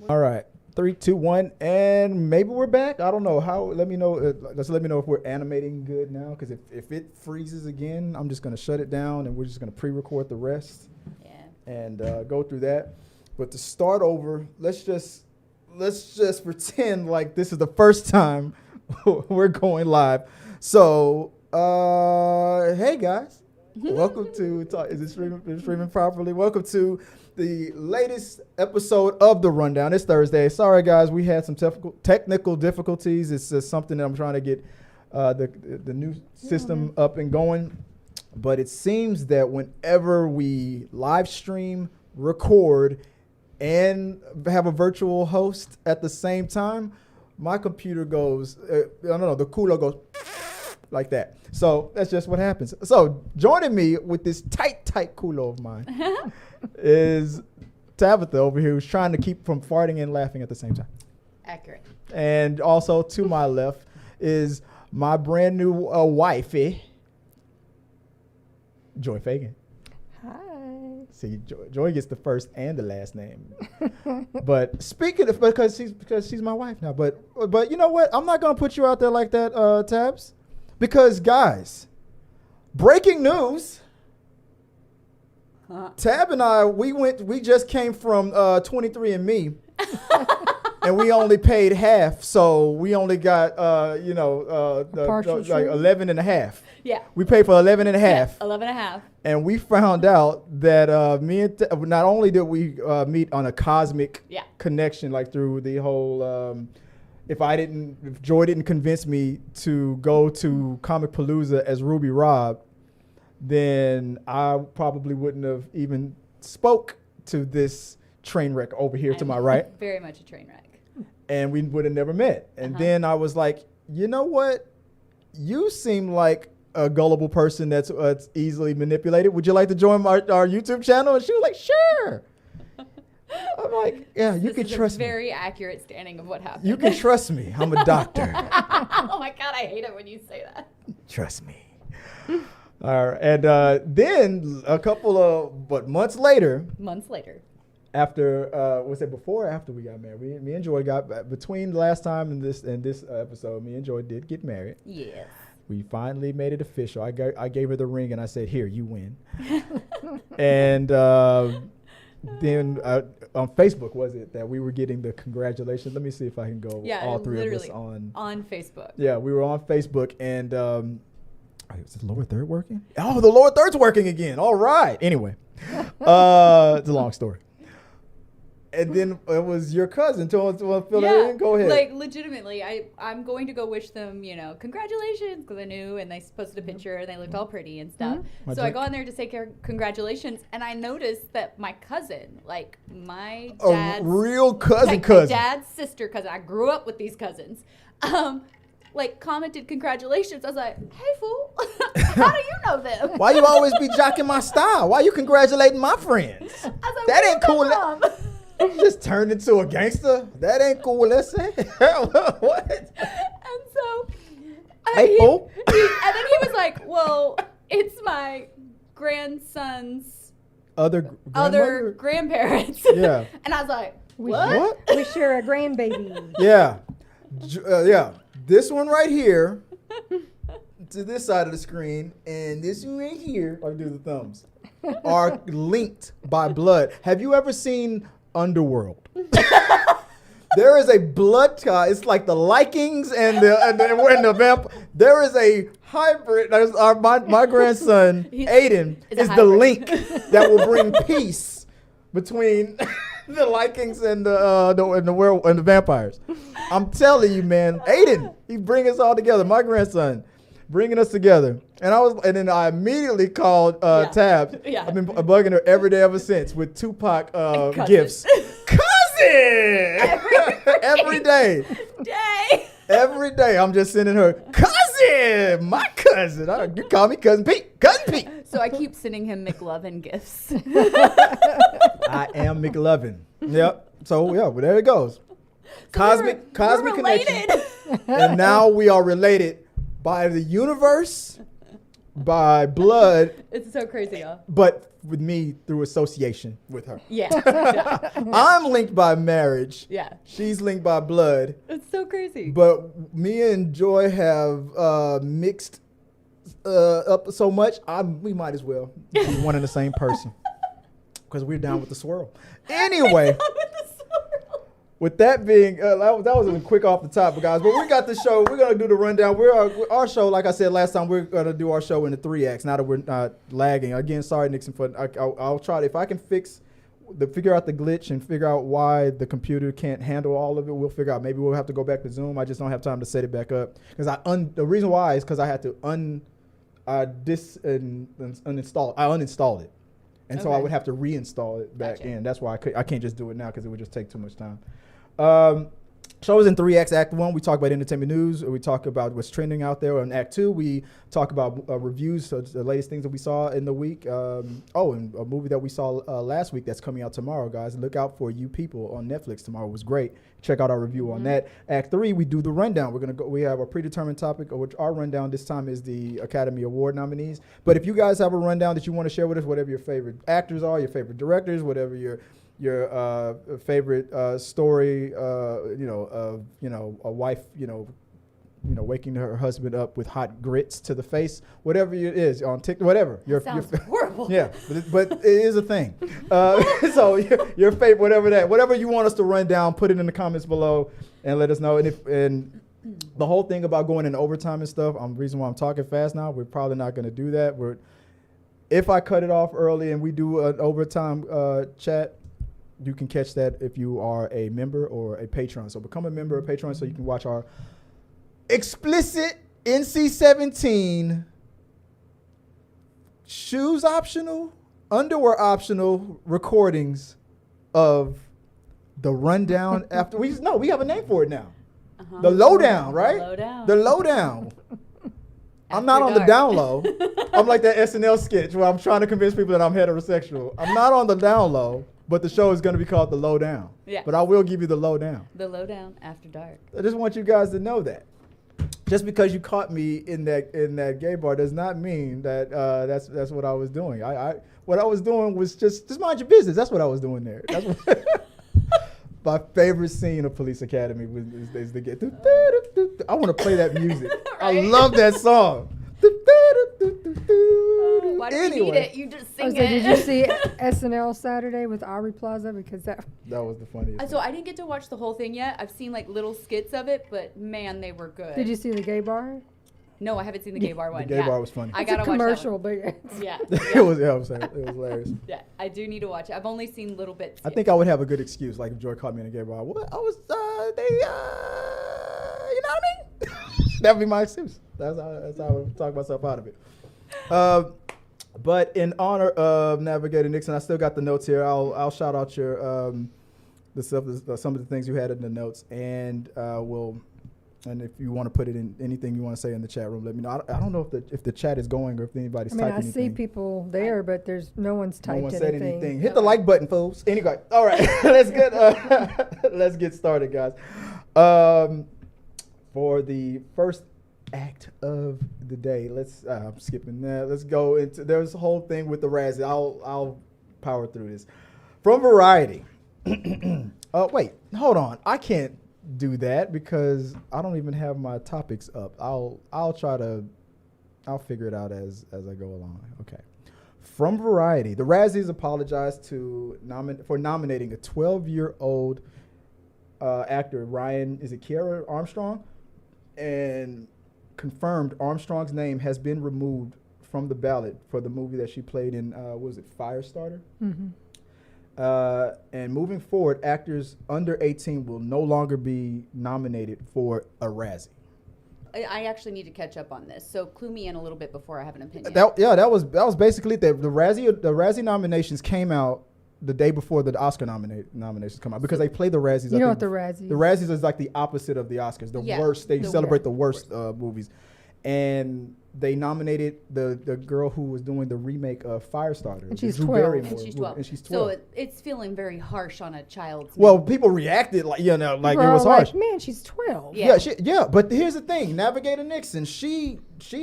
All right. 3, 2, 1, and maybe we're back. I don't know how. Let me know. Let me know if we're animating good now. Because if it freezes again, I'm just gonna shut it down, and we're just gonna pre-record the rest. Yeah. And go through that. But to start over, let's just pretend like this is the first time we're going live. So, hey guys, welcome to is it streaming properly? Welcome to the latest episode of The Rundown. It's Thursday. Sorry, guys. We had some technical difficulties. It's just something that I'm trying to get the new system up and going. But it seems that whenever we live stream, record, and have a virtual host at the same time, my computer goes, the cooler goes like that. So that's just what happens. So joining me with this tight cooler of mine is Tabatha over here, who's trying to keep from farting and laughing at the same time. Accurate. And also to my left is my brand new wifey, Joy Fagan. Hi. See, Joy gets the first and the last name. But speaking of, because she's my wife now. But you know what? I'm not gonna put you out there like that, Tabs, because guys, breaking news. Tab and I, we just came from 23andMe, and we only paid half, so we only got like 11 and a half. Yeah. We paid for 11 and a half. Yeah, 11 and a half. And we found out that me and not only did we meet on a cosmic connection, like through the whole, if Joy didn't convince me to go to Comic Palooza as Ruby Rob, then I probably wouldn't have even spoke to this train wreck over here to my right. Very much a train wreck. And we would have never met. And then I was like, you know what? You seem like a gullible person that's easily manipulated. Would you like to join our YouTube channel? And she was like, sure. I'm like, yeah, you can trust me. Very accurate standing of what happened. You can trust me. I'm a doctor. Oh my God, I hate it when you say that. Trust me. All right. And then a couple of months later. After was it before or after we got married? Me and Joy got between last time and this episode. Me and Joy did get married. Yes. We finally made it official. I gave her the ring and I said, "Here, you win." And then on Facebook was it that we were getting the congratulations? Let me see if I can go. All three of us on Facebook. Yeah, we were on Facebook and. Is the lower third working? Oh, the lower third's working again. All right. Anyway, it's a long story. And then it was your cousin. To fill that in? Go ahead. Like, legitimately, I'm going to go wish them, congratulations, because I knew, and they posted a picture, and they looked all pretty and stuff. Mm-hmm. So I go on there to say congratulations, and I noticed that my cousin, like my dad's... A real cousin. My dad's sister cousin. I grew up with these cousins. Commented congratulations. I was like, hey, fool, how do you know them? Why you always be jocking my style? Why you congratulating my friends? I was like, that ain't cool. You just turned into a gangster. That ain't cool. Let's say. What? And so, hey, fool. And then he was like, well, it's my grandson's other grandparents. Yeah. And I was like, what? We share a grandbaby. Yeah. Yeah. This one right here to this side of the screen and this one right here, I'll do the thumbs, are linked by blood. Have you ever seen Underworld? There is a blood tie. It's like the Likings and the vamp. There is a hybrid. My grandson, Aiden, is the link that will bring peace between the Likings and the vampires. I'm telling you, man. Aiden, he bring us all together. My grandson, bringing us together. And then I immediately called Tab. Yeah. I've been bugging her every day ever since with Tupac gifts. Cousin! Every day. Every day I'm just sending her, cousin, my cousin. You call me Cousin Pete. Cousin Pete. So I keep sending him McLovin gifts. I am McLovin. Yep. So yeah, well, there it goes. Cosmic connection. And now we are related by the universe by blood, It's so crazy, y'all. but with me through association with her. Yeah. Yeah. I'm linked by marriage. Yeah. She's linked by blood. It's so crazy. But me and Joy have mixed up so much. We might as well be one and the same person because we're down with the swirl. Anyway. With that being, that was a quick off the top, guys. But we got the show. We're gonna do the rundown. Our show, like I said last time, we're gonna do our show in the 3 acts. Now that we're not lagging. Again, sorry, Nixon. I'll try to, if I can figure out the glitch and figure out why the computer can't handle all of it. We'll figure out. Maybe we'll have to go back to Zoom. I just don't have time to set it back up because the reason why is because I had to uninstall. I uninstalled it, and so I would have to reinstall it back in. That's why I can't just do it now because it would just take too much time. Shows in 3 acts. Act 1, we talk about entertainment news. We talk about what's trending out there. In Act 2, we talk about reviews, so the latest things that we saw in the week. And a movie that we saw last week that's coming out tomorrow, guys. Look out for You People on Netflix tomorrow. It was great. Check out our review on that. Act 3, we do the rundown. We have a predetermined topic, which our rundown this time is the Academy Award nominees. But if you guys have a rundown that you want to share with us, whatever your favorite actors are, your favorite directors, whatever your favorite story, a wife, waking her husband up with hot grits to the face, whatever it is on TikTok, whatever. Sounds horrible. Yeah, but it is a thing. So your favorite, whatever you want us to run down, put it in the comments below and let us know. And the whole thing about going in overtime and stuff, the reason why I'm talking fast now, we're probably not going to do that. If I cut it off early and we do an overtime chat, you can catch that if you are a member or a patron. So become a member or patron so you can watch our explicit NC-17 shoes optional, underwear optional recordings of the rundown after we have a name for it now. Uh-huh. The lowdown, right? The lowdown. I'm not on the down low. I'm like that SNL sketch where I'm trying to convince people that I'm heterosexual. I'm not on the down low. But the show is going to be called The Lowdown. Yeah. But I will give you the lowdown. The Lowdown After Dark. I just want you guys to know that. Just because you caught me in that gay bar does not mean that that's what I was doing. What I was doing was just mind your business. That's what I was doing there. That's what my favorite scene of Police Academy is the gay. I want to play that music. Right? I love that song. Why do we need it? You just sing it. Did you see SNL Saturday with Aubrey Plaza? Because that was the funniest. So I didn't get to watch the whole thing yet. I've seen like little skits of it, but man, they were good. Did you see the gay bar? No, I haven't seen the gay bar one. The gay bar was funny. I gotta watch commercial, that one. But yeah. It was hilarious. Yeah, I do need to watch it. I've only seen little bits. I think I would have a good excuse, like if Joy caught me in a gay bar. What? I was you know what I mean? That would be my excuse. That's how I would talk myself out of it. But in honor of Navigator Nixon, I still got the notes here. I'll shout out your some of the things you had in the notes, and and if you want to put it in anything you want to say in the chat room, let me know. I don't know if the chat is going or if anybody's typing anything. I see people there, but there's no one's typed anything. No one said anything. Hit the like button, folks. Anyway, all right, let's get started, guys. For the first act of the day, I'm skipping that. Let's go into. There's a whole thing with the Razzies. I'll power through this. From Variety. Wait, hold on. I can't do that because I don't even have my topics up. I'll figure it out as I go along. Okay. From Variety, the Razzies apologized for nominating a 12-year-old actor, Ryan, is it Kiara Armstrong? And confirmed Armstrong's name has been removed from the ballot for the movie that she played in, was it Firestarter? Mm-hmm. And moving forward, actors under 18 will no longer be nominated for a Razzie. I actually need to catch up on this, so clue me in a little bit before I have an opinion. That was basically the Razzie nominations came out the day before the Oscar nominations come out because they play the Razzies. You know what the Razzies? The Razzies is like the opposite of the Oscars. The worst. They celebrate the worst movies. and they nominated the girl who was doing the remake of Firestarter. And she's Drew 12. Barrymore. And she's 12. And she's 12. So it's feeling very harsh on a child's. Well, people reacted like it was People are harsh. like, man, she's 12. Yeah. But here's the thing: Navigator Nixon, she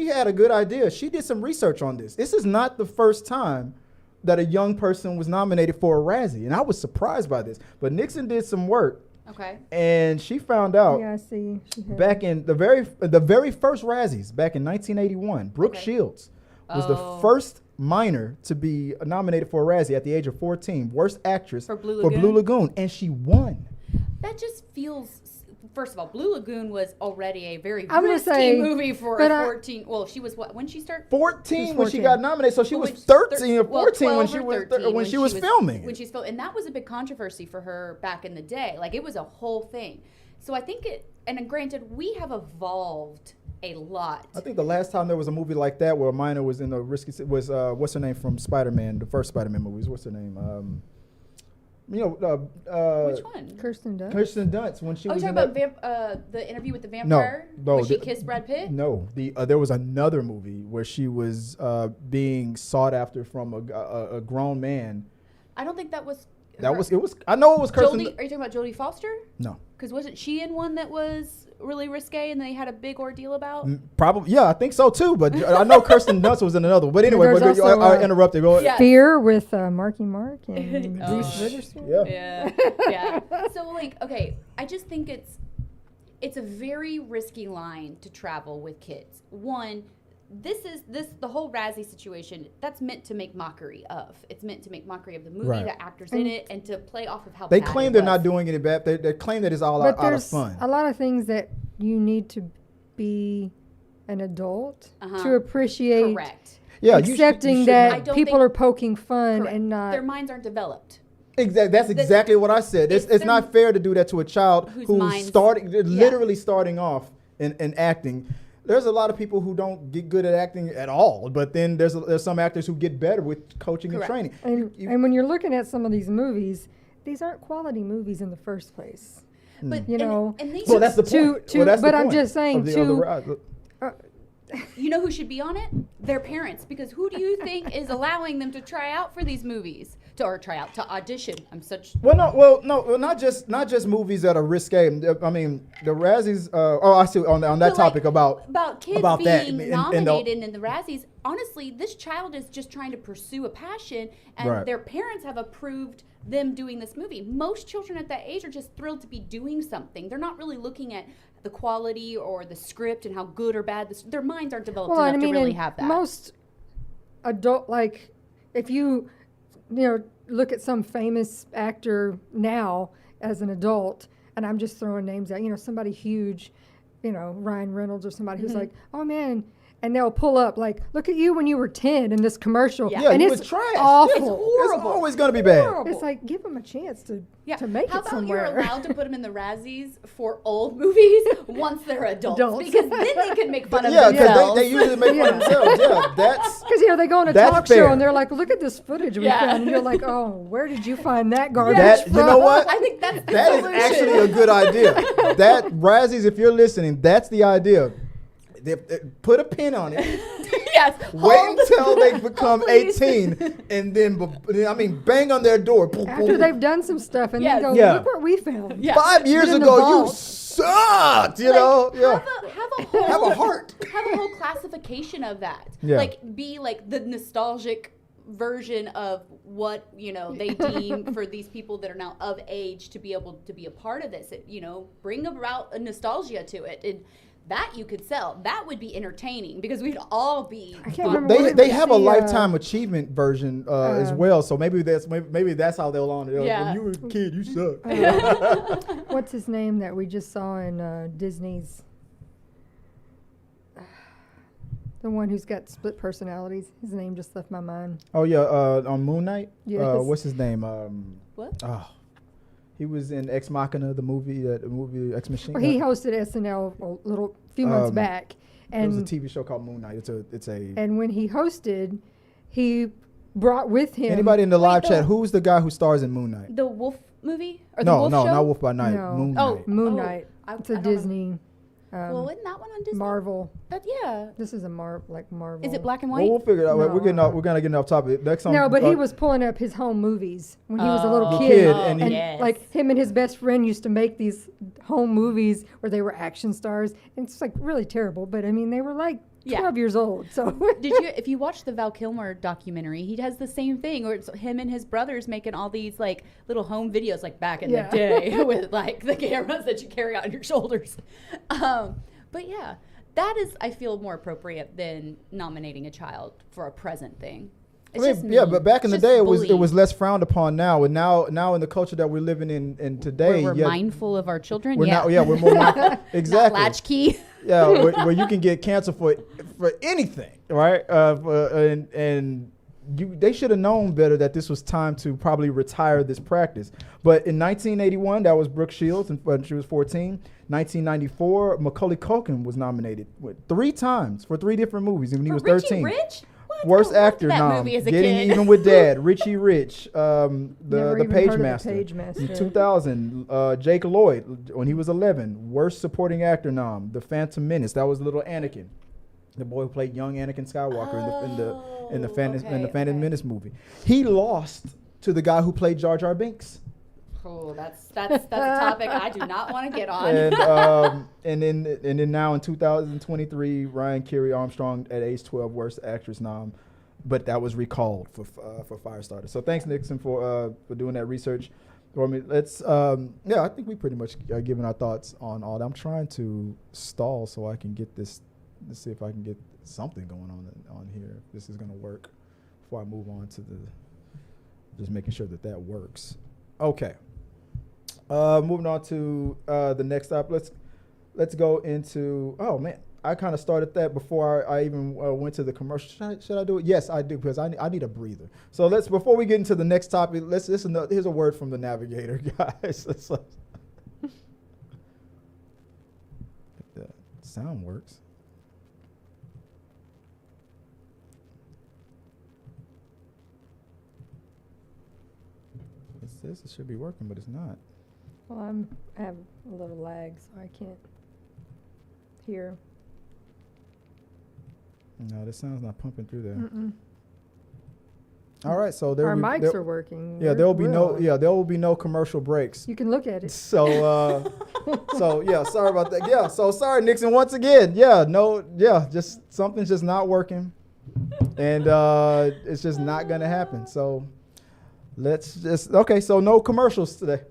had a good idea. She did some research on this. This is not the first time that a young person was nominated for a Razzie, and I was surprised by this. But Nixon did some work. Okay. And she found out Yeah, I see. back in the very first Razzies back in 1981, Brooke Okay. Shields was the first minor to be nominated for a Razzie at the age of 14, worst actress For Blue Lagoon? Lagoon, and she won. That just feels. First of all, Blue Lagoon was already a very I'm gonna risky say, movie for but a 14. Well, she was what when she started. 14 when she 14. got nominated, so she Well, was when she's 13 or well, 14 when 12 she or was 13 when she was filming. When she's filming, and that was a big controversy for her back in the day. Like it was a whole thing. So I think it. And granted, we have evolved a lot. I think the last time there was a movie like that where a minor was in a risky was what's her name from Spider-Man, the first Spider-Man movies. What's her name? Which one? Kirsten Dunst. Kirsten Dunst when she Oh, was you're in talking that, about the interview with the vampire? no, When she the- kissed Brad Pitt? No, there was another movie where she was being sought after from a grown man. I don't think that was. That her. was it was. I know it was Kirsten. Jodie, are you talking about Jodie Foster? No, Because wasn't she in one that was really risque and they had a big ordeal about? probably yeah, I think so too. But I know Kirsten Dunst was in another. But anyway, There's I also, interrupted. Go ahead. Yeah. Fear with Marky Mark and Oh. Reese Witherspoon. Yeah. Yeah. So like, okay, I just think it's a very risky line to travel with kids. One, the whole Razzie situation, that's meant to make mockery of. It's meant to make mockery of the movie, Right. the actors in it, and to play off of how They bad claim it they're was. not doing any bad. They claim that it's all But out of there's fun. a lot of things that you need to be an adult Uh-huh. to appreciate Correct. Yeah, accepting I that don't people think- are poking fun Correct. and not. Their minds aren't developed. That's exactly what I said. It's they're- not fair to do that to a child Whose who's minds- literally starting off in acting. There's a lot of people who don't get good at acting at all, but then there's some actors who get better with coaching Correct. and training. And when you're looking at some of these movies, these aren't quality movies in the first place. But You know, and these Well, that's the point. That's the but I'm point just saying of the to other- you know who should be on it? Their parents, because who do you think is allowing them to try out for these movies? To audition. I'm such. Well, not just movies that are risque. I mean, the Razzies. I see on that But, topic like, about kids about that. being And nominated in the Razzies. Honestly, this child is just trying to pursue a passion, and Right. their parents have approved them doing this movie. Most children at that age are just thrilled to be doing something. They're not really looking at the quality or the script and how good or bad their minds aren't developed well, enough I mean, to really in have that. most adult, like, if you look at some famous actor now as an adult, and I'm just throwing names out, somebody huge, Ryan Reynolds or somebody who's like, oh man, and they'll pull up like, look at you when you were 10 in this commercial. Yeah. Yeah, and you it's was trash. awful. It's horrible. It's always going to be bad. Horrible. It's like, give them a chance to make How it about somewhere. you're allowed to put them in the Razzies for old movies once they're adults, Adults. because then they can make fun of Yeah, themselves. because they usually make fun of themselves. Yeah, that's Because they go on a That's talk fair. show and they're like, look at this footage we Yeah. found, and you're like, oh, where did you find that garbage that. from? You know what? I think that's the That is solution. actually a good idea. That Razzies, if you're listening, that's the idea. Put a pin on it. Yes. Wait hold- until they become Please. 18, and then bang on their door. Boom, After boom. they've done some stuff and Yes. they go, Yeah. look what we found. Yeah. 5 years Get in the ago, you vault. sucked. You Like, know, yeah. Have a whole Have a heart. Have a whole classification of that. Yeah. Like be like the nostalgic version of what they deem for these people that are now of age to be able to be a part of this. Bring about a nostalgia to it, and that you could sell. That would be entertaining because we'd all be. I can't fun. remember what They was have a the, lifetime achievement version as well, so maybe that's how they'll on it. Yeah. When you were a kid, you suck. What's his name that we just saw in Disney's? The one who's got split personalities. His name just left my mind. Oh yeah, on Moon Knight. Yes. What's his name? What? Oh, he was in Ex Machina, the movie Ex Machina. Well, he hosted SNL a few months back, It was a and TV show called Moon Knight. It's a. and when he hosted, he brought with him. Anybody in the live Wait, chat? no. Who's the guy who stars in Moon Knight? The Wolf movie or the No, Wolf no, show? not Wolf by Night. No. Moon Oh. Knight. Moon Oh, Knight. I It's a don't know. Disney. Well, isn't that one on Disney? Marvel. Yeah. This is a Marvel. Is it black and Well, white? we'll figure it out. No, We're gonna get off topic. Next on, No, but he was pulling up his home movies when he was a little Oh, kid. and And yes. like him and his best friend used to make these home movies where they were action stars. And it's like really terrible, but I mean, they were like 12 years old. So If you watch the Val Kilmer documentary, he does the same thing, where it's him and his brothers making all these like little home videos, like back in the day, with like the cameras that you carry on your shoulders. But yeah, that is, I feel, more appropriate than nominating a child for a present thing. It's just mean. but back in the It's day, just it was bullying. less frowned upon. Now and now in the culture that we're living in today, We're mindful of our children. we're yeah, we're more mindful. Exactly. Not latchkey. Yeah, where you can get canceled for anything, right? They should have known better that this was time to probably retire this practice. But in 1981, that was Brooke Shields, and when she was 14. 1994, Macaulay Culkin was nominated 3 times for 3 different movies, and when he was 13. Richie Rich? What? Worst I loved actor that nom, movie as a Getting kid. Even with Dad, Richie Rich, Never the even Page heard of Master. The Page Master. In 2000, Jake Lloyd, when he was 11, worst supporting actor nom, The Phantom Menace. That was little Anakin, the boy who played young Anakin Skywalker in the Phantom Menace movie. He lost to the guy who played Jar Jar Binks. Oh, that's a topic I do not want to get on. And then now in 2023, Ryan Carey Armstrong at age 12, worst actress nom, but that was recalled for Firestarter. So thanks, Nixon, for doing that research. For me, let's I think we pretty much are giving our thoughts on all that. I'm trying to stall so I can get this. Let's see if I can get something going on here. If this is going to work before I move on to just making sure that works. Okay. Moving on to the next stop. Let's go into. Oh man, I kind of started that before I even went to the commercial. Should I do it? Yes, I do, because I need a breather. So before we get into the next topic, let's listen. Here's a word from the Navigator, guys. The sound works. It says it should be working, but it's not. well, I have a little lag, so I can't hear. No, the sound's not pumping through there. Mm-mm. All right, so Our mics are working. Yeah, there will be no commercial breaks. You can look at it. So sorry about that. Yeah, so sorry, Nixon, once again. Just something's just not working, and it's just not gonna happen. So so no commercials today.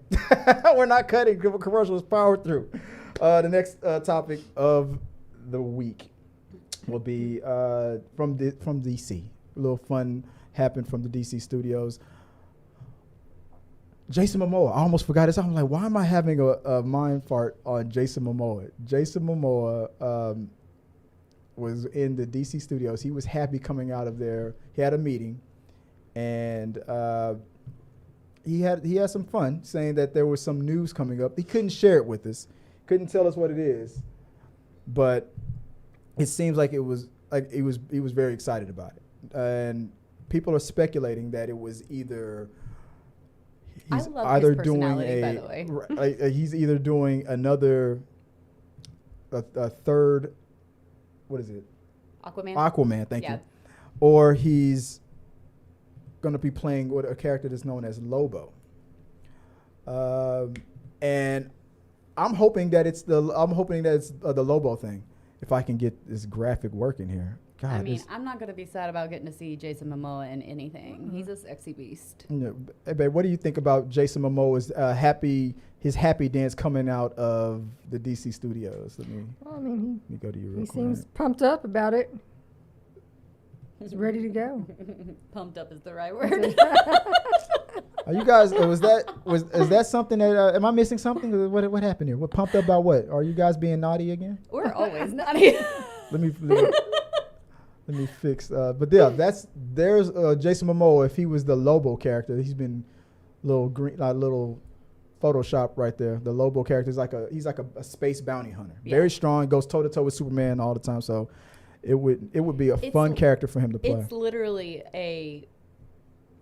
We're not cutting commercials. Power through. The next topic of the week will be from DC. A little fun happened from the DC studios. Jason Momoa. I almost forgot his. I'm like, why am I having a mind fart on Jason Momoa? Jason Momoa was in the DC studios. He was happy coming out of there. He had a meeting, and he had some fun, saying that there was some news coming up. He couldn't share it with us, couldn't tell us what it is, but it seems like he was very excited about it, and people are speculating that it was either. He's I love either his doing personality, by the way. He's either doing a third, what is it? Aquaman. Thank you. Or he's going to be playing a character that's known as Lobo. And I'm hoping that it's the Lobo thing. If I can get this graphic working here. God, I mean, I'm not going to be sad about getting to see Jason Momoa in anything. He's a sexy beast. Hey, babe, what do you think about Jason Momoa's his happy dance coming out of the DC studios? Let me go to you real quick. He seems pumped up about it. He's ready to go. Pumped up is the right word. Are you guys? Is that something that? Am I missing something? What happened here? What pumped up about what? Are you guys being naughty again? We're always naughty. Let me fix. But yeah, there's Jason Momoa. If he was the Lobo character, he's been little Photoshop right there. The Lobo character is he's like a space bounty hunter. Yeah. Very strong, goes toe to toe with Superman all the time. So it would be a fun character for him to play. It's literally a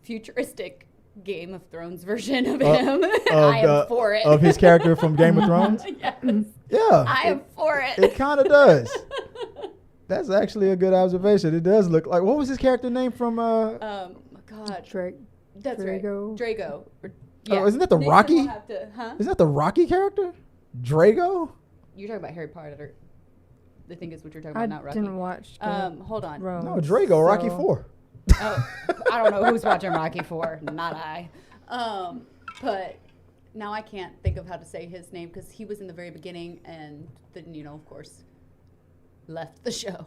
futuristic Game of Thrones version of him. I am for it. Of his character from Game of Thrones? Yes. Yeah. I am for it. It kind of does. That's actually a good observation. It does look like, what was his character name from? God. That's Drago. right. Drago. Oh, isn't that the Nixon Rocky? will have to, Isn't that the Rocky character? Drago? You're talking about Harry Potter. I think is what you're talking I about, not Rocky. didn't watch. Hold on. Rome, No, Drago, Rocky so- 4. Oh, I don't know who's watching Rocky 4. Not I. But now I can't think of how to say his name because he was in the very beginning and then, of course, left the show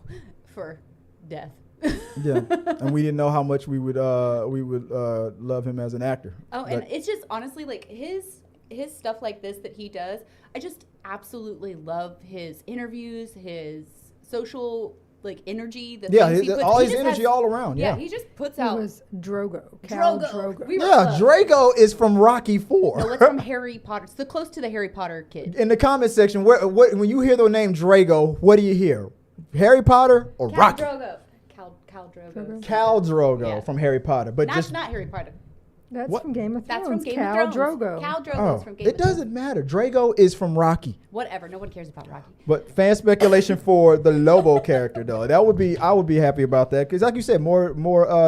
for death. Yeah, and we didn't know how much we would love him as an actor. Oh, and it's just honestly like his stuff like this that he does. I just absolutely love his interviews, his social like energy. The things he puts, all he his just energy has- all around. Yeah, he just puts It out. was Drogo. Khal Drogo. Drogo. We were yeah. close. Drago is from Rocky 4. No, it's from Harry Potter. It's the close to the Harry Potter kid. In the comment section, when you hear the name Drago, what do you hear? Harry Potter or Rocky? Drogo. Cal Drogo. Khal Drogo Yeah. from Harry Potter, but Not Harry Potter. That's What? from Game of Thrones. That's from Game Khal of Thrones. Drogo. Cal Drogo's from Game it of Thrones. doesn't matter. Drago is from Rocky. Whatever. No one cares about Rocky. But fan speculation for the Lobo character, though, I would be happy about that because, like you said, more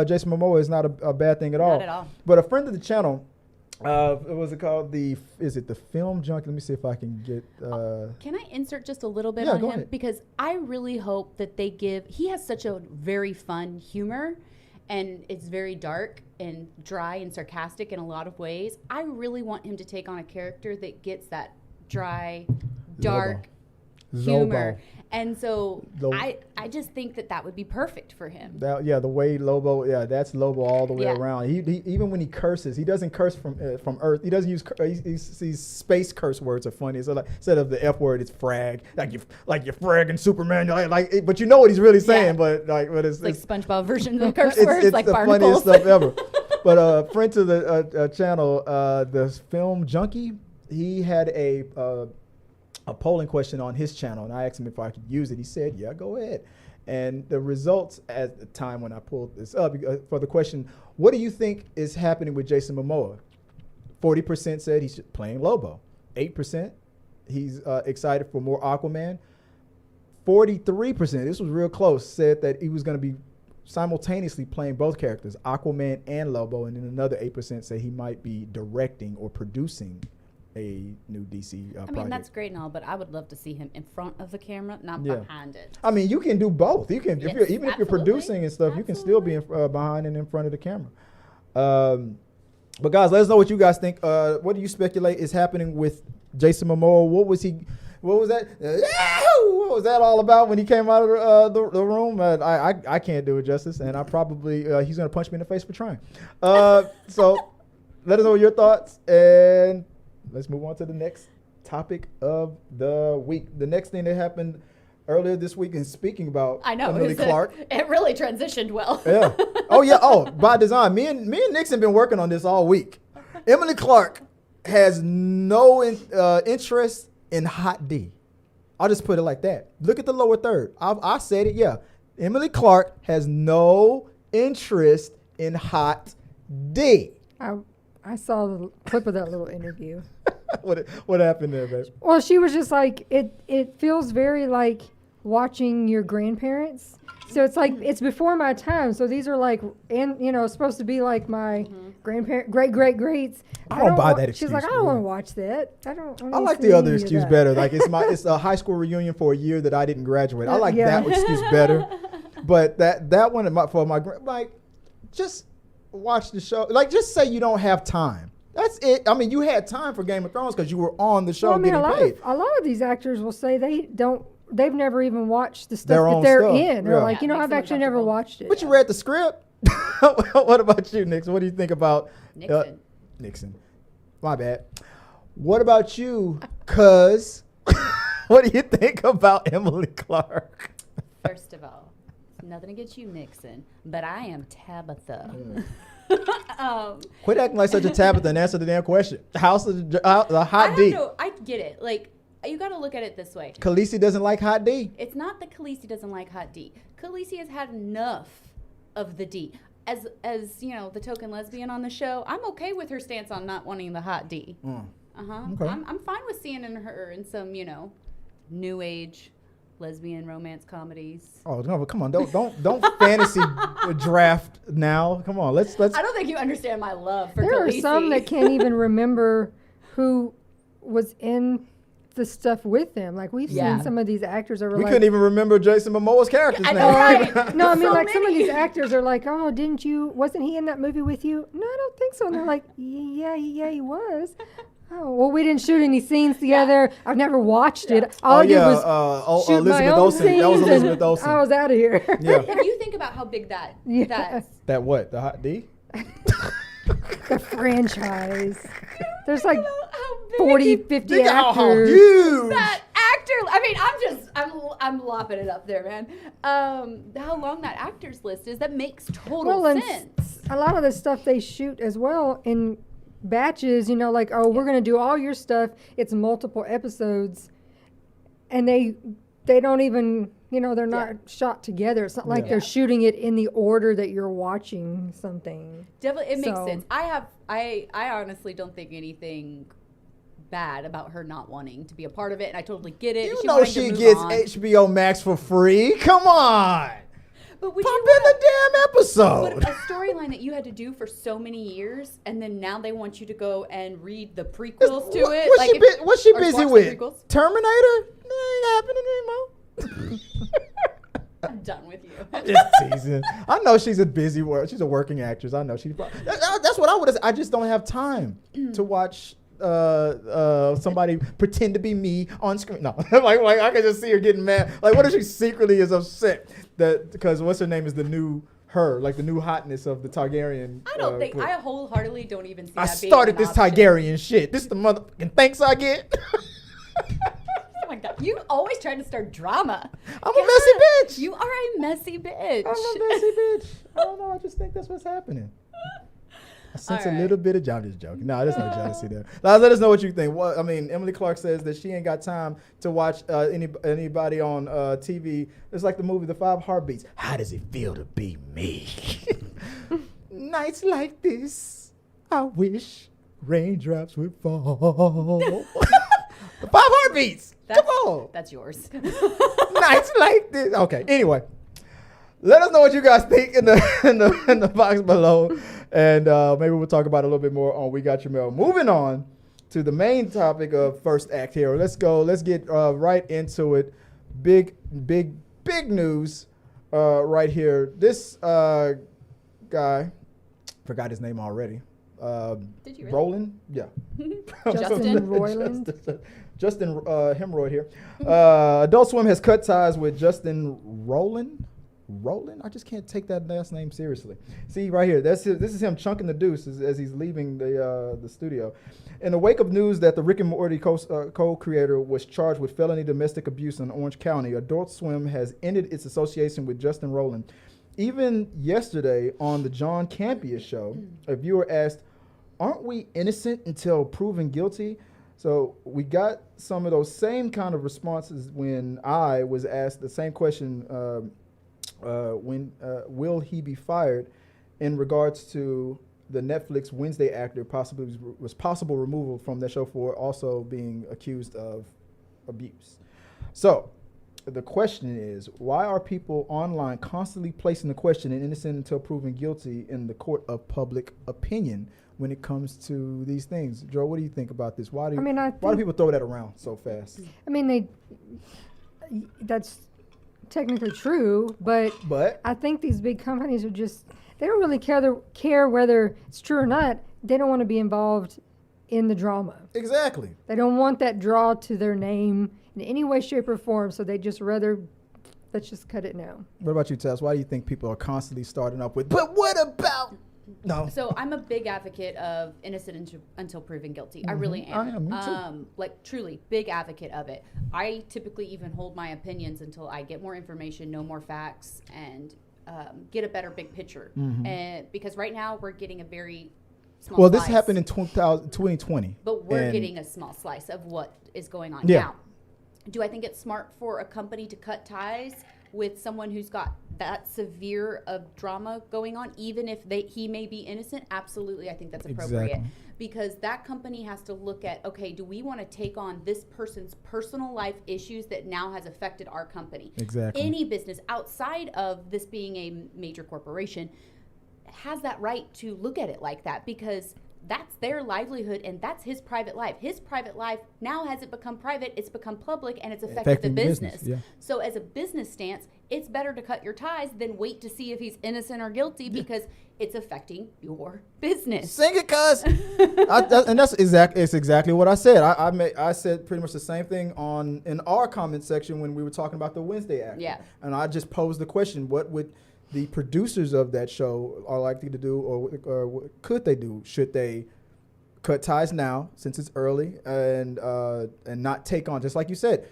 Jason Momoa is not a bad thing at all. Not at all. But a friend of the channel, what was it called? Is it the Film Junkie? Let me see if I can get. Can I insert just a little bit Yeah, on go him? ahead. Because I really hope that he has such a very fun humor and it's very dark and dry and sarcastic in a lot of ways. I really want him to take on a character that gets that dry, dark humor. Zobo. And so Lo- I just think that would be perfect for him. The way Lobo, that's Lobo all the way Yeah. around. He even when he curses, he doesn't curse from Earth. He doesn't use these space curse words are funny. So like instead of the F word, it's frag, like you fragging Superman. But you know what he's really saying. Yeah. But it's Like SpongeBob version of curse it's words, like the barnacles. funniest stuff ever. But friend to the channel, the Film Junkie, he had a polling question on his channel, and I asked him if I could use it. He said, "Yeah, go ahead." And the results at the time when I pulled this up for the question, "What do you think is happening with Jason Momoa?" 40% said he's playing Lobo. 8% he's excited for more Aquaman. 43%, this was real close, said that he was going to be simultaneously playing both characters, Aquaman and Lobo, and then another 8% say he might be directing or producing a new DC project. I mean, that's great and all, but I would love to see him in front of the camera, not Yeah. behind it. I mean, you can do both. You can, Yes, if you're absolutely. producing and stuff, you can still be behind and in front of the camera. But guys, let us know what you guys think. What do you speculate is happening with Jason Momoa? What was that? What was that all about when he came out of the room? I can't do it justice, and I probably he's gonna punch me in the face for trying. So let us know your thoughts, and let's move on to the next topic of the week. The next thing that happened earlier this week, and speaking about I know. Emilia Clarke. It really transitioned well. Yeah. Oh yeah. Oh, by design. Me and Nixon been working on this all week. Emilia Clarke has no interest in Hot D. I'll just put it like that. Look at the lower third. I said it. Yeah. Emilia Clarke has no interest in Hot D. I saw the clip of that little interview. What happened there, babe? Well, she was just like, it feels very like watching your grandparents. So it's like, it's before my time. So these are like, supposed to be like my grandparent, greats. I don't buy that She's excuse, like, I don't yeah. want to watch that. I like the other excuse better. Like it's a high school reunion for a year that I didn't graduate. I like Yeah. that excuse better. But that one for my like, just watch the show. Like, just say you don't have time. That's it. I mean, you had time for Game of Thrones because you were on the show getting paid. A lot of these actors will say they've never even watched the Their stuff own that they're stuff, in. They're yeah. like, Yeah, I've makes them actually never uncomfortable. watched it. But you read the script. What about you, Nixon? What do you think about Nixon. Nixon? My bad. What about you, cuz? What do you think about Emilia Clarke? First of all, it's nothing against you, Nixon, but I am Tabatha. Quit acting like such a Tabatha and answer the damn question. House of the Hot I D. don't know. I get it. Like, you got to look at it this way. Khaleesi doesn't like Hot D. It's not that Khaleesi doesn't like Hot D. Khaleesi has had enough of the D. As the token lesbian on the show, I'm okay with her stance on not wanting the Hot D. Okay. I'm fine with seeing her in some, new age lesbian romance comedies. Oh no! Come on! Don't fantasy draft now. Come on, let's. I don't think you understand my love for. There Khaleesi. are some that can't even remember who was in the stuff with them. Like we've seen some of these actors are We like, couldn't even remember Jason Momoa's character's name. know, right? no, I mean So like some of many. these actors are like, oh, wasn't he in that movie with you? No, I don't think so. And they're like, yeah, he was. Oh, well, we didn't shoot any scenes together. I've never watched it. All I did was shoot my Elizabeth own Olsen. scenes. That was and Elizabeth Olsen. I was out of here. Yeah. If you think about how big that That what? The hot D? The franchise. There's like how big 40, 50 Think how actors. huge. that actor. I mean, I'm lopping it up there, man. How long that actors list is, that makes total and sense. a lot of the stuff they shoot as well in batches, like, oh, we're going to do all your stuff. It's multiple episodes. And they don't even, they're not shot together. It's not like they're shooting it in the order that you're watching something. Definitely, it makes sense. I honestly don't think anything bad about her not wanting to be a part of it, and I totally get it. You know she gets HBO Max for free. Come on. But would Pop you in the damn episode. But a storyline that you had to do for so many years, and then now they want you to go and read the prequels to it. What's she or busy watch the with? prequels? Terminator? Ain't happening anymore. I'm done with you. Just teasing. I know she's a busy she's a working actress. I know that's what I would have. I just don't have time to watch somebody pretend to be me on screen. No, like I can just see her getting mad. Like, what if she secretly is upset that because what's her name is the new her, like the new hotness of the Targaryen. I don't think I wholeheartedly don't even see. I that being started an this option. Targaryen shit. This is the motherfucking thanks I get. Oh my god, you always try to start drama. I'm a messy bitch. You are a messy bitch. I'm a messy bitch. I don't know. I just think that's what's happening. I sense a little bit of I'm just joking. No, there's no jealousy there. Let us know what you think. Well, I mean, Emily Clarke says that she ain't got time to watch anybody on TV. It's like the movie The Five Heartbeats. How does it feel to be me? Nights like this, I wish raindrops would fall. The Five Heartbeats. Come on. That's yours. Nights like this. Okay. Anyway, let us know what you guys think in the box below, and maybe we'll talk about it a little bit more on We Got Your Mail. Moving on to the main topic of First Act here. Let's go. Let's get right into it. Big news right here. This guy, forgot his name already. Did you really? Roland? Yeah. Justin Roiland. Justin Hemorrhoid here. Adult Swim has cut ties with Justin Roiland. I just can't take that last name seriously. See right here, this is him chunking the deuce as he's leaving the studio. In the wake of news that the Rick and Morty co-creator was charged with felony domestic abuse in Orange County, Adult Swim has ended its association with Justin Roiland. Even yesterday on the John Campea show, a viewer asked, "Aren't we innocent until proven guilty?" So we got some of those same kind of responses when I was asked the same question. When will he be fired in regards to the Netflix Wednesday actor possible removal from the show for also being accused of abuse. So the question is, why are people online constantly placing the question in innocent until proven guilty in the court of public opinion when it comes to these things? Joe, what do you think about this? Why do people throw that around so fast? I mean, that's technically true, but I think these big companies are they don't really care whether it's true or not. They don't want to be involved in the drama. Exactly. They don't want that draw to their name in any way, shape, or form, so they just rather, let's just cut it now. What about you, Tess? Why do you think people are constantly starting up with, but what about... No. So I'm a big advocate of innocent until proven guilty. I really am. I am, me too. Like truly big advocate of it. I typically even hold my opinions until I get more information, know more facts, and get a better big picture. And because right now we're getting a very small Well, slice, this happened in 2020. but we're getting a small slice of what is going on Yeah. now. Do I think it's smart for a company to cut ties with someone who's got that severe of drama going on, even if he may be innocent, absolutely, I think that's appropriate. Exactly. Because that company has to look at, okay, do we want to take on this person's personal life issues that now has affected our company? Exactly. Any business outside of this being a major corporation has that right to look at it like that, because that's their livelihood and that's his private life. His private life now hasn't become private, it's become public, and it's affected the business. Yeah. So as a business stance, it's better to cut your ties than wait to see if he's innocent or guilty, because it's affecting your business. Sing it, cuz. And that's exactly what I said. I said pretty much the same thing in our comment section when we were talking about the Wednesday act. Yeah. And I just posed the question: what would the producers of that show are likely to do, or what could they do? Should they cut ties now, since it's early, and not take on, just like you said,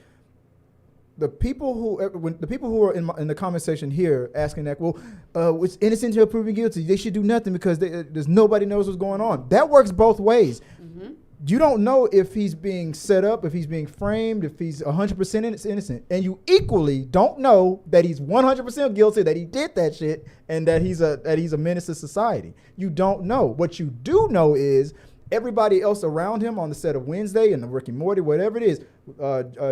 the people who are in the comment section here asking that, well, it's innocent until proven guilty, they should do nothing because there's nobody knows what's going on. That works both ways. Mm-hmm. You don't know if he's being set up, if he's being framed, if he's 100% innocent. And you equally don't know that he's 100% guilty, that he did that shit, and that he's a menace to society. You don't know. What you do know is everybody else around him on the set of Wednesday and the Rick and Morty, whatever it is,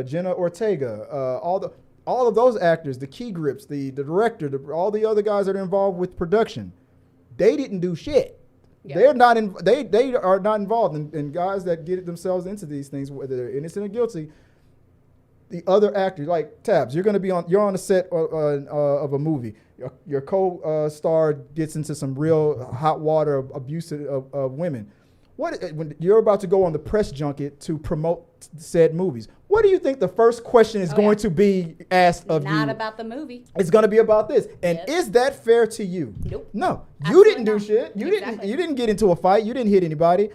Jenna Ortega, all of those actors, the key grips, the director, all the other guys that are involved with production, they didn't do shit. Yep. They are not involved. And guys that get themselves into these things, whether they're innocent or guilty, the other actors, like Tabs, you're on the set of a movie. Your co-star gets into some real hot water abuse of women. When you're about to go on the press junket to promote said movies, what do you think the first question is going to be asked of you? Not about the movie. It's going to be about this. And is that fair to you? Nope. No. Absolutely you didn't do not. shit. You Exactly. didn't get into a fight. You didn't hit anybody.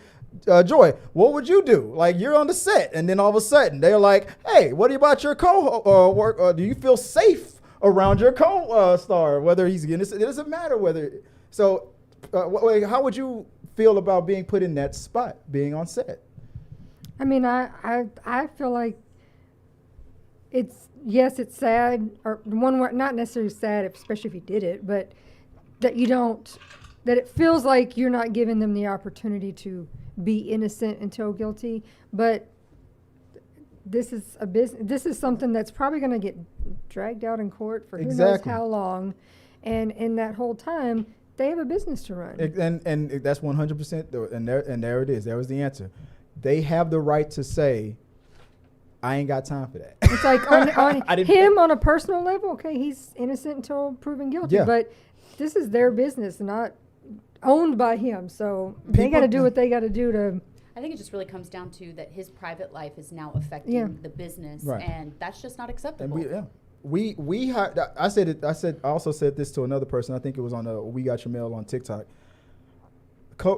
Joy, what would you do? Like, you're on the set, and then all of a sudden they're like, "Hey, what about your co-work? Do you feel safe around your co-star? Whether he's innocent, it doesn't matter whether." So, how would you feel about being put in that spot, being on set? I mean, I feel like it's sad, or one word, not necessarily sad, especially if you did it, but that it feels like you're not giving them the opportunity to be innocent until guilty. But this is a business. This is something that's probably going to get dragged out in court for who knows how long, and in that whole time, they have a business to run. And that's 100%. And there it is. There was the answer. They have the right to say, "I ain't got time for that." It's like on him on a personal level. Okay, he's innocent until proven guilty. Yeah. But this is their business, not owned by him. So they got to do what they got to do to. I think it just really comes down to that his private life is now affecting the business, and that's just not acceptable. I also said this to another person. I think it was on We Got Your Mail on TikTok.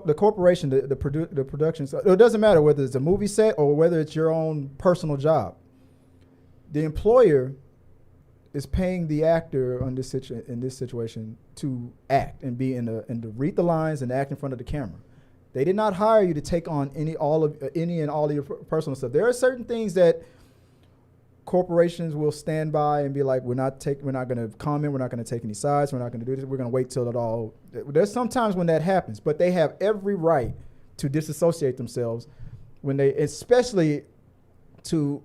The corporation, the production, it doesn't matter whether it's a movie set or whether it's your own personal job. The employer is paying the actor in this situation to act and and to read the lines and act in front of the camera. They did not hire you to take on any and all of your personal stuff. There are certain things that corporations will stand by and be like, we're not going to comment, we're not going to take any sides, we're not going to do this, we're going to wait till it all. There's sometimes when that happens, but they have every right to disassociate themselves when they, especially to,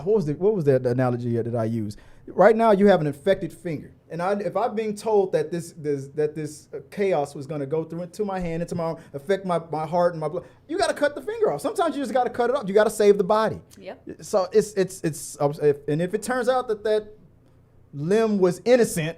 what was the analogy that I used? Right now you have an infected finger, and if I'm being told that this chaos was going to go through into my hand, into my arm, affect my heart and my blood, you got to cut the finger off. Sometimes you just got to cut it off. You got to save the body. Yep. So if it turns out that limb was innocent,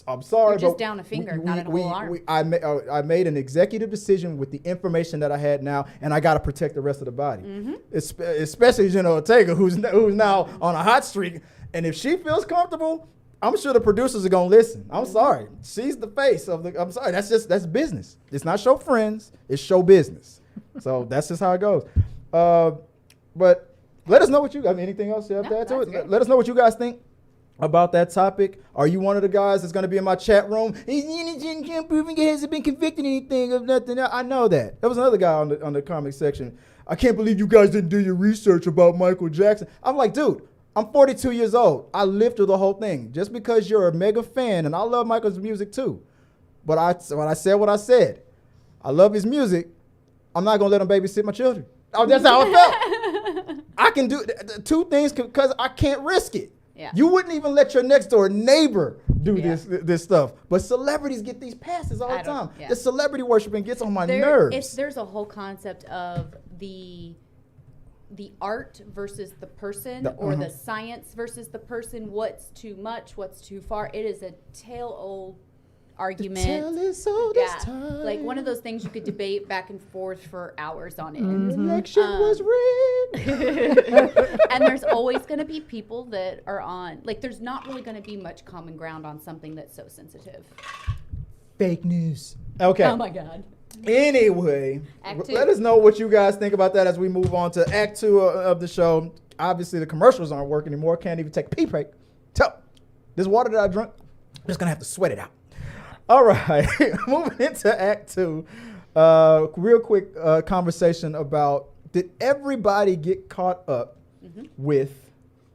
I'm sorry. You're just down a finger, not a whole arm. I made an executive decision with the information that I had now, and I got to protect the rest of the body. Mm-hmm. Especially Jenna Ortega, who's now on a hot streak. And if she feels comfortable, I'm sure the producers are gonna listen. I'm sorry, she's the face of the. I'm sorry, that's business. It's not show friends, it's show business. So that's just how it goes. But let us know what anything else you have to add to it? Great. Let us know what you guys think about that topic. Are you one of the guys that's gonna be in my chat room? He's innocent, can't prove he hasn't been convicted of anything of nothing. I know that. There was another guy on the comment section. I can't believe you guys didn't do your research about Michael Jackson. I'm like, dude. I'm 42 years old. I lived through the whole thing. Just because you're a mega fan, and I love Michael's music too, but when I said what I said, I love his music. I'm not gonna let him babysit my children. Oh, that's how I felt. I can do two things because I can't risk it. Yeah. You wouldn't even let your next door neighbor do this stuff. But celebrities get these passes all the time. Yeah. The celebrity worshiping gets on my nerves. There's a whole concept of the art versus the person, or the science versus the person. What's too much? What's too far? It is a old argument. Like one of those things you could debate back and forth for hours on end. The election was rigged. And there's always going to be people that are on, like, there's not really going to be much common ground on something that's so sensitive. Fake news. Okay. Oh my God. Anyway, let us know what you guys think about that as we move on to Act 2 of the show. Obviously, the commercials aren't working anymore. Can't even take a pee break. So, this water that I drunk, I'm just going to have to sweat it out. All right, moving into Act 2. Real quick conversation about, did everybody get caught up with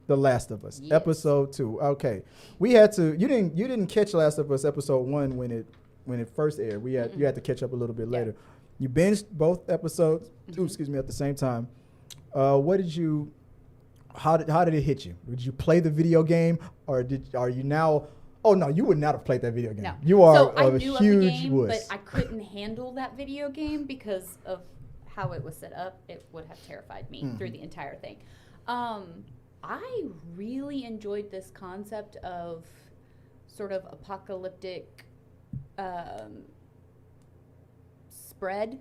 The Last of Us? Yes. Episode 2. Okay, we had to. You didn't catch Last of Us episode 1 when it first aired. You had to catch up a little bit later. You binged both episodes. At the same time. What did you? How did it hit you? Did you play the video game, or are you now? Oh no, you would not have played that video game. No. You are a huge wuss. But I couldn't handle that video game because of how it was set up. It would have terrified me through the entire thing. I really enjoyed this concept of sort of apocalyptic spread.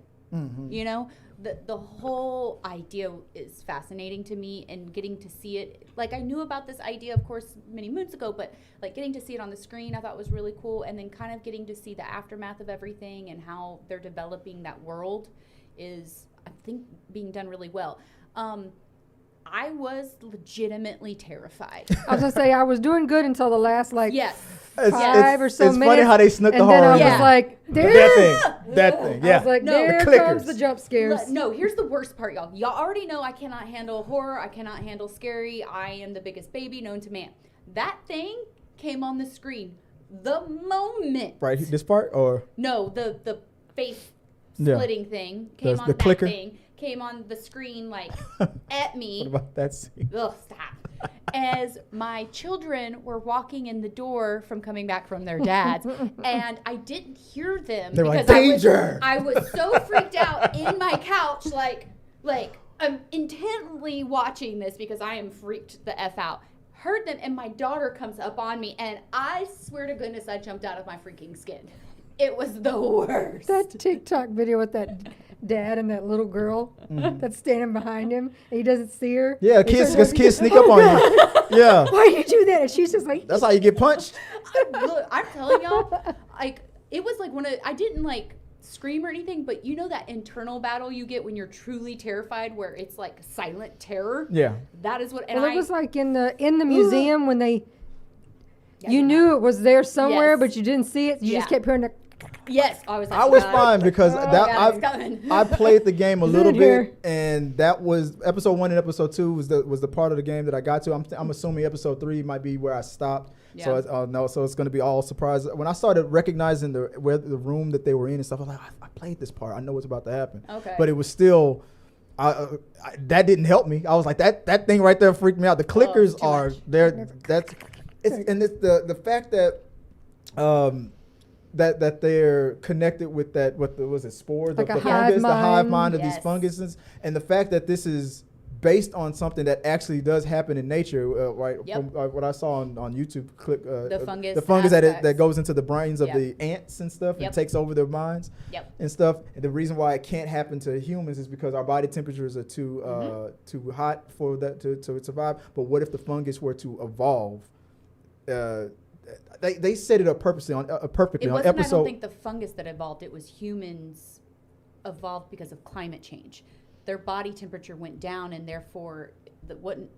You know, the whole idea is fascinating to me, and getting to see it, like, I knew about this idea, of course, many moons ago, but like getting to see it on the screen I thought was really cool, and then kind of getting to see the aftermath of everything and how they're developing that world is, I think, being done really well. I was legitimately terrified. I was gonna say I was doing good until the last five or so minutes. It's funny how they snuck the horror. And then I was like, that thing. Yeah. I was like, no, there comes the jump scares. No, here's the worst part, y'all. Y'all already know I cannot handle horror. I cannot handle scary. I am the biggest baby known to man. That thing came on the screen the moment. Right, this part, or? No, the face splitting thing came on the clicker. Thing. Came on the screen, like, at me. What about that scene? Ugh, stop. As my children were walking in the door from coming back from their dads, and I didn't hear them. They're like, danger! I was so freaked out in my couch, like I'm intently watching this because I am freaked the F out. Heard them, and my daughter comes up on me, and I swear to goodness I jumped out of my freaking skin. It was the worst. That TikTok video with that dad and that little girl that's standing behind him, and he doesn't see her. Yeah, kids sneak up on you. Yeah. Why do you do that? And she's just like, that's how you get punched. Look, I'm telling y'all, like, it was like I didn't like scream or anything, but you know that internal battle you get when you're truly terrified, where it's like silent terror. Yeah. That is what. And it was like in the museum when they. You knew it was there somewhere, but you didn't see it. You just kept hearing the. Yes, I was. Like, I was fine because I played the game a little bit, and that was episode 1 and episode 2 was the part of the game that I got to. I'm assuming episode 3 might be where I stopped. Yeah. So it's going to be all surprise. When I started recognizing the room that they were in and stuff, I was like, I played this part. I know what's about to happen. Okay. But it was still. That didn't help me. I was like, that thing right there freaked me out. The clickers are there. It's the fact that that they're connected with that, was it spores, like the fungus, the hive mind of these funguses, and the fact that this is based on something that actually does happen in nature, right? Yep. From what I saw on YouTube, the fungus that goes into the brains of the ants and stuff and Yep. takes over their minds Yep. and stuff. And the reason why it can't happen to humans is because our body temperatures are too hot for that to survive. But what if the fungus were to evolve? They set it up perfectly on episode. I don't think the fungus that evolved. It was humans evolved because of climate change. Their body temperature went down, and therefore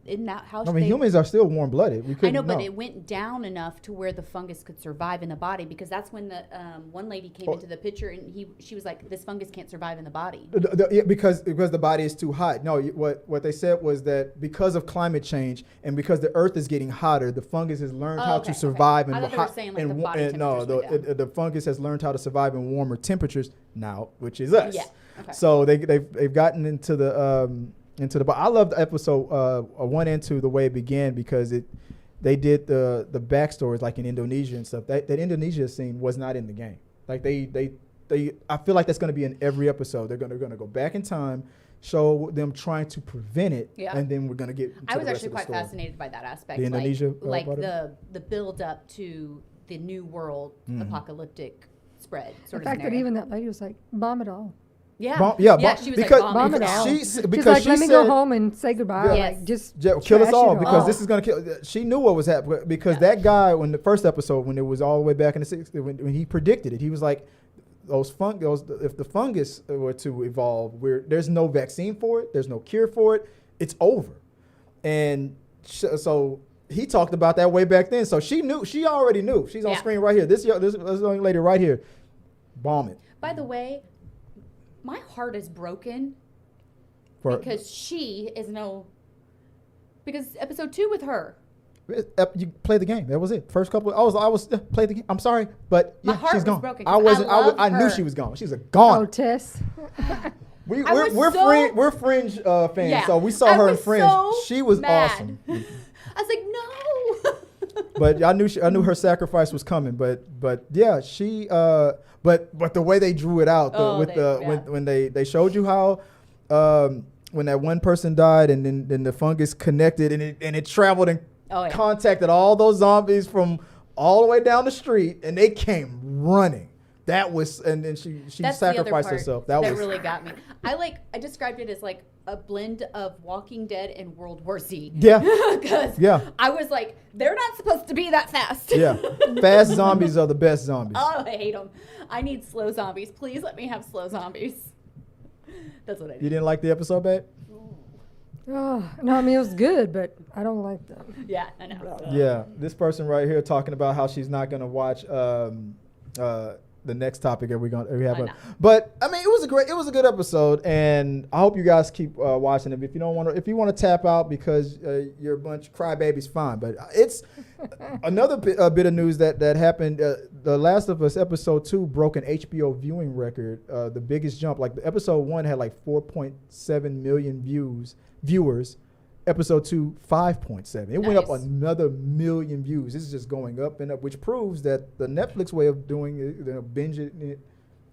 in that house. I mean, humans are still warm-blooded. I know, but it went down enough to where the fungus could survive in the body, because that's when the one lady came into the picture and she was like, this fungus can't survive in the body. Because the body is too hot. No, what they said was that because of climate change and because the Earth is getting hotter, the fungus has learned how to survive in hot. The fungus has learned how to survive in warmer temperatures now, which is us. Yeah. Okay. So they've gotten into the. But I love the episode 1 and 2 the way it began, because they did the backstories like in Indonesia and stuff. That Indonesia scene was not in the game. Like they I feel like that's going to be in every episode. They're going to go back in time, show them trying to prevent it, and then we're going to get. I was actually quite fascinated by that aspect. The Indonesia, like the build up to the new world apocalyptic spread. The fact that even that lady was like, bomb it all. Yeah, she was because, like, bomb it all. She's like, let me go home and say goodbye. Yeah. Like, just kill us all, because this is gonna kill. She knew what was happening, because that guy, when the first episode, when it was all the way back in the 60s, when he predicted it, he was like, if the fungus were to evolve, there's no vaccine for it, there's no cure for it, it's over. And so he talked about that way back then. So she already knew. She's on screen right here. This young lady right here, bomb it. By the way, my heart is broken because she is because episode 2 with her. You play the game. That was it. First couple. I was play the game. I'm sorry, but my heart she's gone. Broken. I knew she was gone. She was gone. Oh, Tess. We're Fringe fans, so we saw her in Fringe. She was awesome. I was like, no. But I knew her sacrifice was coming. But yeah, she. But the way they drew it out when they showed you how when that one person died and then the fungus connected and it traveled and contacted all those zombies from all the way down the street, and they came running. That was, and then she sacrificed herself. That really got me. I described it as like a blend of Walking Dead and World War Z. Yeah. Because I was like, they're not supposed to be that fast. Yeah. Fast zombies are the best zombies. Oh, I hate them. I need slow zombies. Please let me have slow zombies. That's what I need. You didn't like the episode, babe? Oh, no, I mean, it was good, but I don't like them. Yeah, I know. Yeah. This person right here talking about how she's not going to watch the next topic that we have. But I mean, it was a good episode, and I hope you guys keep watching it. If you want to tap out because you're a bunch of crybabies, fine. But it's another bit of news that happened. The Last of Us episode 2 broke an HBO viewing record, the biggest jump. Like the episode 1 had like 4.7 million viewers. Episode 2, 5.7. It went up another million views. This is just going up and up, which proves that the Netflix way of doing it, binging it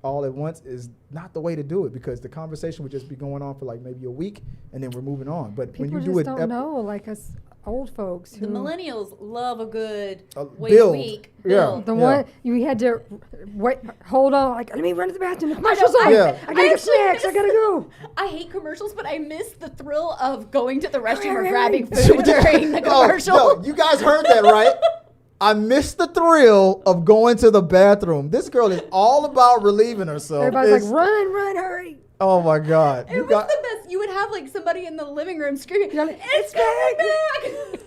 all at once, is not the way to do it, because the conversation would just be going on for like maybe a week and then we're moving on. But people when you do it, don't know, like us old folks. The millennials love a good week. Yeah. The one you had to wait, hold on, like, let me run to the bathroom. The commercial's on. I gotta get snacks. I gotta go. I hate commercials, but I miss the thrill of going to the restroom or grabbing food during the commercial. No, you guys heard that, right? I miss the thrill of going to the bathroom. This girl is all about relieving herself. Everybody's like, run, hurry. Oh my God. It was the best. You would have like somebody in the living room screaming, it's coming back.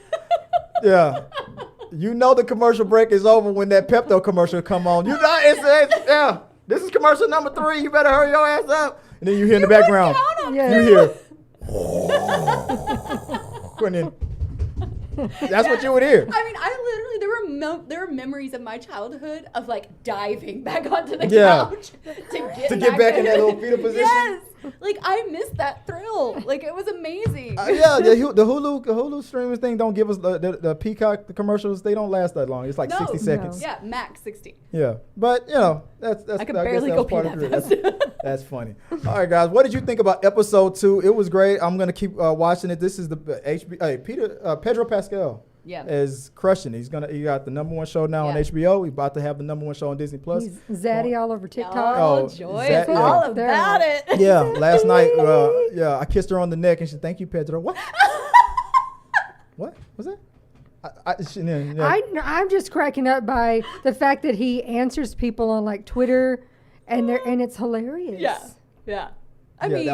Yeah. You know the commercial break is over when that Pepto commercial come on. You know, this is commercial number 3. You better hurry your ass up. And then you hear in the background. You hear. And then, that's what you would hear. I mean, I literally, there were memories of my childhood of like diving back onto the couch to get back in that little fetal position. Yes. Like, I missed that thrill. Like, it was amazing. The Hulu streaming thing don't give us the Peacock commercials. They don't last that long. It's like 60 seconds. Yeah, max 60. Yeah, but that's I can barely go pee that fast. That's funny. All right, guys, what did you think about episode 2? It was great. I'm gonna keep watching it. This is the Pedro Pascal. Yeah, is crushing. He got the #1 show now on HBO. He's about to have the #1 show on Disney Plus. He's zaddy all over TikTok. Oh, joy! It's all about it. Yeah, last night, I kissed her on the neck and she said, "Thank you, Pedro." What? What was that? I'm just cracking up by the fact that he answers people on like Twitter, and it's hilarious. Yeah. I mean,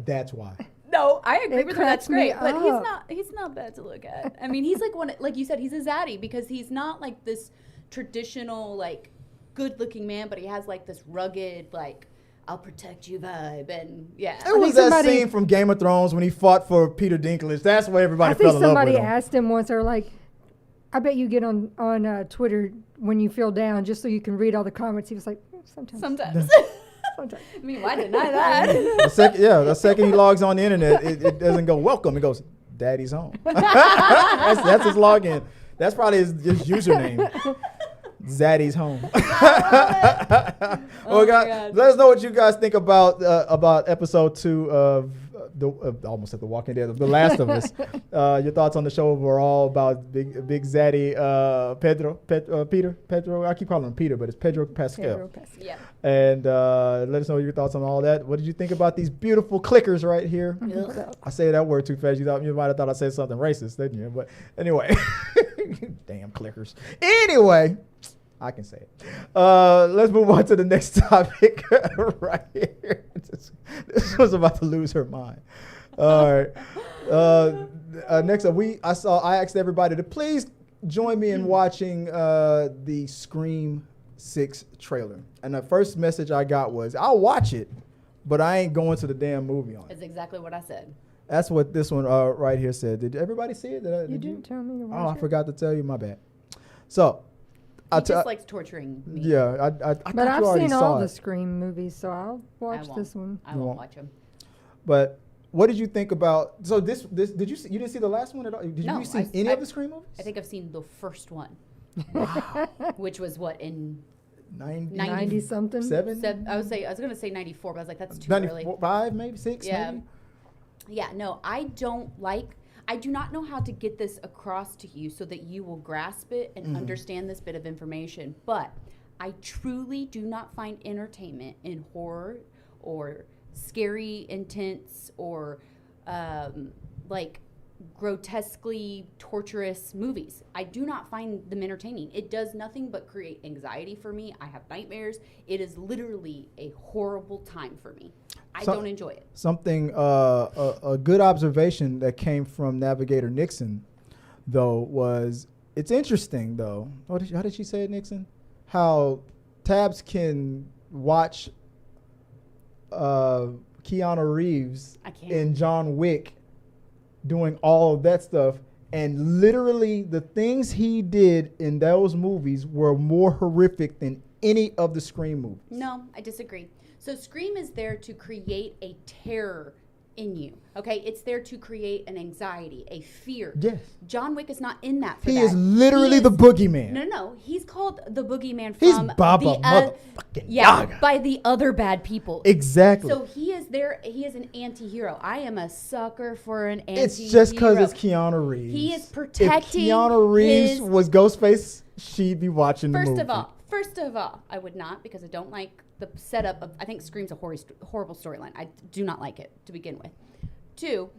that's why. No, I agree It with her. That's cracks me great, but up. he's not bad to look at. I mean, he's like like you said, he's a zaddy because he's not like this traditional like good-looking man, but he has like this rugged like I'll protect you vibe, and yeah. It was that scene from Game of Thrones when he fought for Peter Dinklage. That's where everybody I think fell in love with somebody him. asked him once, or like, I bet you get on Twitter when you feel down just so you can read all the comments. He was like, sometimes. Sometimes. Sometimes. I mean, why deny that? The second he logs on the internet, it doesn't go welcome. It goes, Daddy's home. that's his login. That's probably his username. Zaddy's home. Well, guys, let us know what you guys think about episode 2 of almost at The Walking Dead, of The Last of Us. Your thoughts on the show overall about big zaddy Pedro. I keep calling him Peter, but it's Pedro Pascal. Yeah. And let us know your thoughts on all that. What did you think about these beautiful clickers right here? I say that word too fast. You might have thought I said something racist, didn't you? But anyway, damn clickers. Anyway, I can say it. Let's move on to the next topic right here. This was about to lose her mind. All right. Next up, I asked everybody to please join me in watching the Scream 6 trailer. And the first message I got was, I'll watch it, but I ain't going to the damn movie on it. That's exactly what I said. That's what this one right here said. Did everybody see it? You didn't tell me to watch it. I forgot to tell you. My bad. So, He just likes torturing me. yeah, But I've seen all the Scream movies, so I'll watch this one. I won't watch them. But what did you think about? So this did you see? You didn't see the last one at all? Did you see any of the Scream movies? I think I've seen the first one. Wow. Which was what, in 90 something. I was gonna say 94, but I was like, that's too early. 95, maybe 6, Yeah. maybe. Yeah, no, I do not know how to get this across to you so that you will grasp it and understand this bit of information. But I truly do not find entertainment in horror or scary, intense, or like grotesquely torturous movies. I do not find them entertaining. It does nothing but create anxiety for me. I have nightmares. It is literally a horrible time for me. I don't enjoy it. Something, a good observation that came from Navigator Nixon, though, was it's interesting, though. How did she say it, Nixon? How Tabs can watch Keanu Reeves and John Wick doing all of that stuff, and literally the things he did in those movies were more horrific than any of the Scream movies. No, I disagree. So Scream is there to create a terror in you, okay? It's there to create an anxiety, a fear. Yes. John Wick is not in that for He that. is literally the boogeyman. No. He's called the boogeyman He's from Baba the motherfucking Yaga. by the other bad people. Exactly. So he is there. He is an anti-hero. I am a sucker for an anti-hero. It's just because it's Keanu Reeves. He is protecting. If Keanu Reeves was Ghostface, she'd be watching the movie. First of all, I would not, because I don't like the setup of. I think Scream's a horrible storyline. I do not like it to begin with. 2,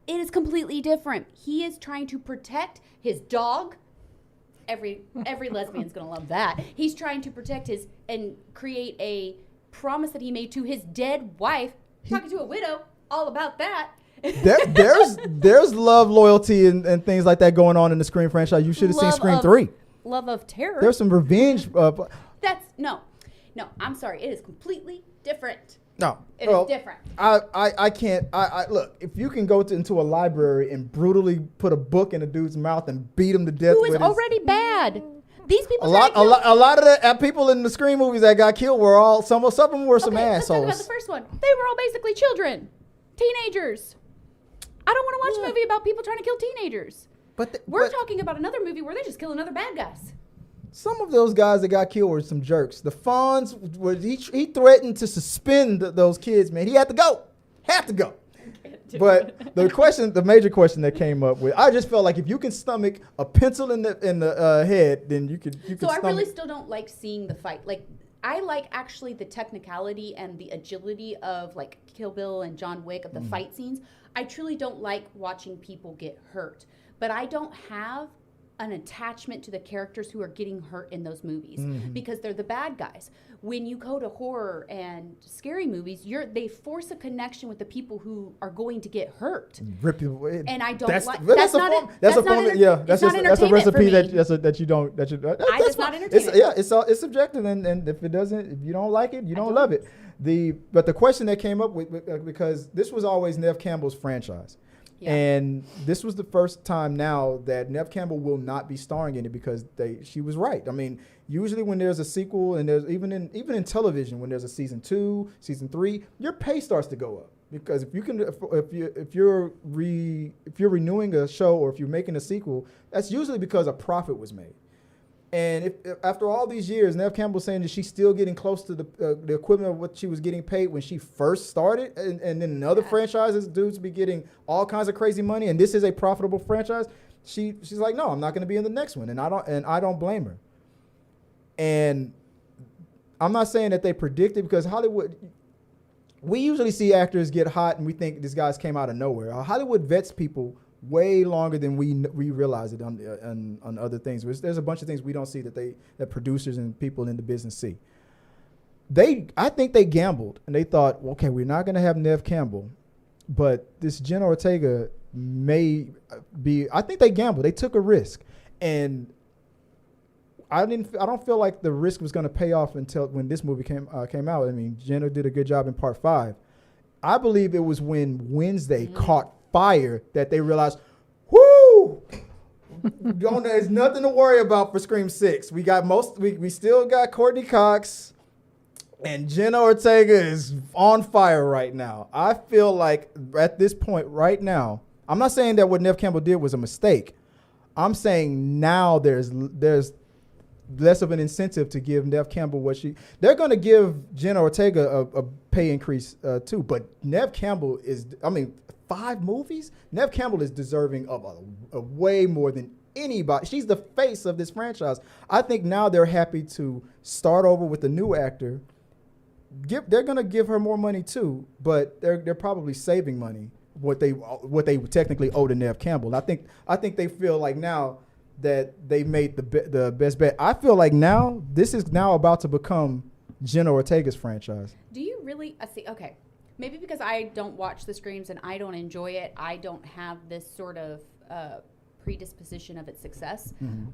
it is completely different. He is trying to protect his dog. Every lesbian's gonna love that. He's trying to protect his and create a promise that he made to his dead wife. Talking to a widow, all about that. There's love, loyalty, and things like that going on in the Scream franchise. You should have seen Scream 3. Love of terror. There's some revenge. That's no. I'm sorry. It is completely different. No, it is different. I can't. I look. If you can go into a library and brutally put a book in a dude's mouth and beat him to death, who is already bad. These people. A lot of the people in the Scream movies that got killed were all some of them were some assholes. Let's talk about the first one. They were all basically children, teenagers. I don't want to watch a movie about people trying to kill teenagers. We're talking about another movie where they just kill another bad guys. Some of those guys that got killed were some jerks. The Fonz, he threatened to suspend those kids, man. He had to go. But the major question that came up with, I just felt like if you can stomach a pencil in the head, then you could. So I really still don't like seeing the fight. Like, I like actually the technicality and the agility of like Kill Bill and John Wick of the fight scenes. I truly don't like watching people get hurt. But I don't have an attachment to the characters who are getting hurt in those movies Mm-hmm. because they're the bad guys. When you go to horror and scary movies, they force a connection with the people who are going to get hurt. Rip you away. And I don't That's like the- that's a not form- it. that's a Not form. enter- Yeah, it's that's not just that's a entertainment for recipe me. that you don't that you. That's it's not fine. entertainment. It's subjective, and if you don't like it, you don't love it. But the question that came up with because this was always Neve Campbell's franchise. Yeah. And this was the first time now that Neve Campbell will not be starring in it because she was right. I mean, usually when there's a sequel and there's even in television when there's a season 2, season 3, your pay starts to go up because if you're renewing a show or if you're making a sequel, that's usually because a profit was made. And if after all these years, Neve Campbell's saying that she's still getting close to the equivalent of what she was getting paid when she first started, and then in other franchises, dudes be getting all kinds of crazy money, and this is a profitable franchise. She's like, no, I'm not going to be in the next one, and I don't blame her. And I'm not saying that they predicted because Hollywood. We usually see actors get hot, and we think this guy's came out of nowhere. Hollywood vets people way longer than we realize it on other things. There's a bunch of things we don't see that producers and people in the business see. I think they gambled and they thought, well, okay, we're not going to have Neve Campbell, but this Jenna Ortega may be. I think they gambled. They took a risk, and I don't feel like the risk was going to pay off until when this movie came out. I mean, Jenna did a good job in part 5. I believe it was when Wednesday caught fire that they realized, whoo, there's nothing to worry about for Scream 6. We still got Courtney Cox, and Jenna Ortega is on fire right now. I feel like at this point right now, I'm not saying that what Neve Campbell did was a mistake. I'm saying now there's less of an incentive to give Neve Campbell they're going to give Jenna Ortega a pay increase too, but Neve Campbell 5 movies? Neve Campbell is deserving of a way more than anybody. She's the face of this franchise. I think now they're happy to start over with a new actor. They're going to give her more money too, but they're probably saving money what they technically owe to Neve Campbell. I think they feel like now that they made the best bet. I feel like now this is now about to become Jenna Ortega's franchise. Do you really? I see. Okay. Maybe because I don't watch the Screams and I don't enjoy it, I don't have this sort of predisposition of its success. Mm-hmm.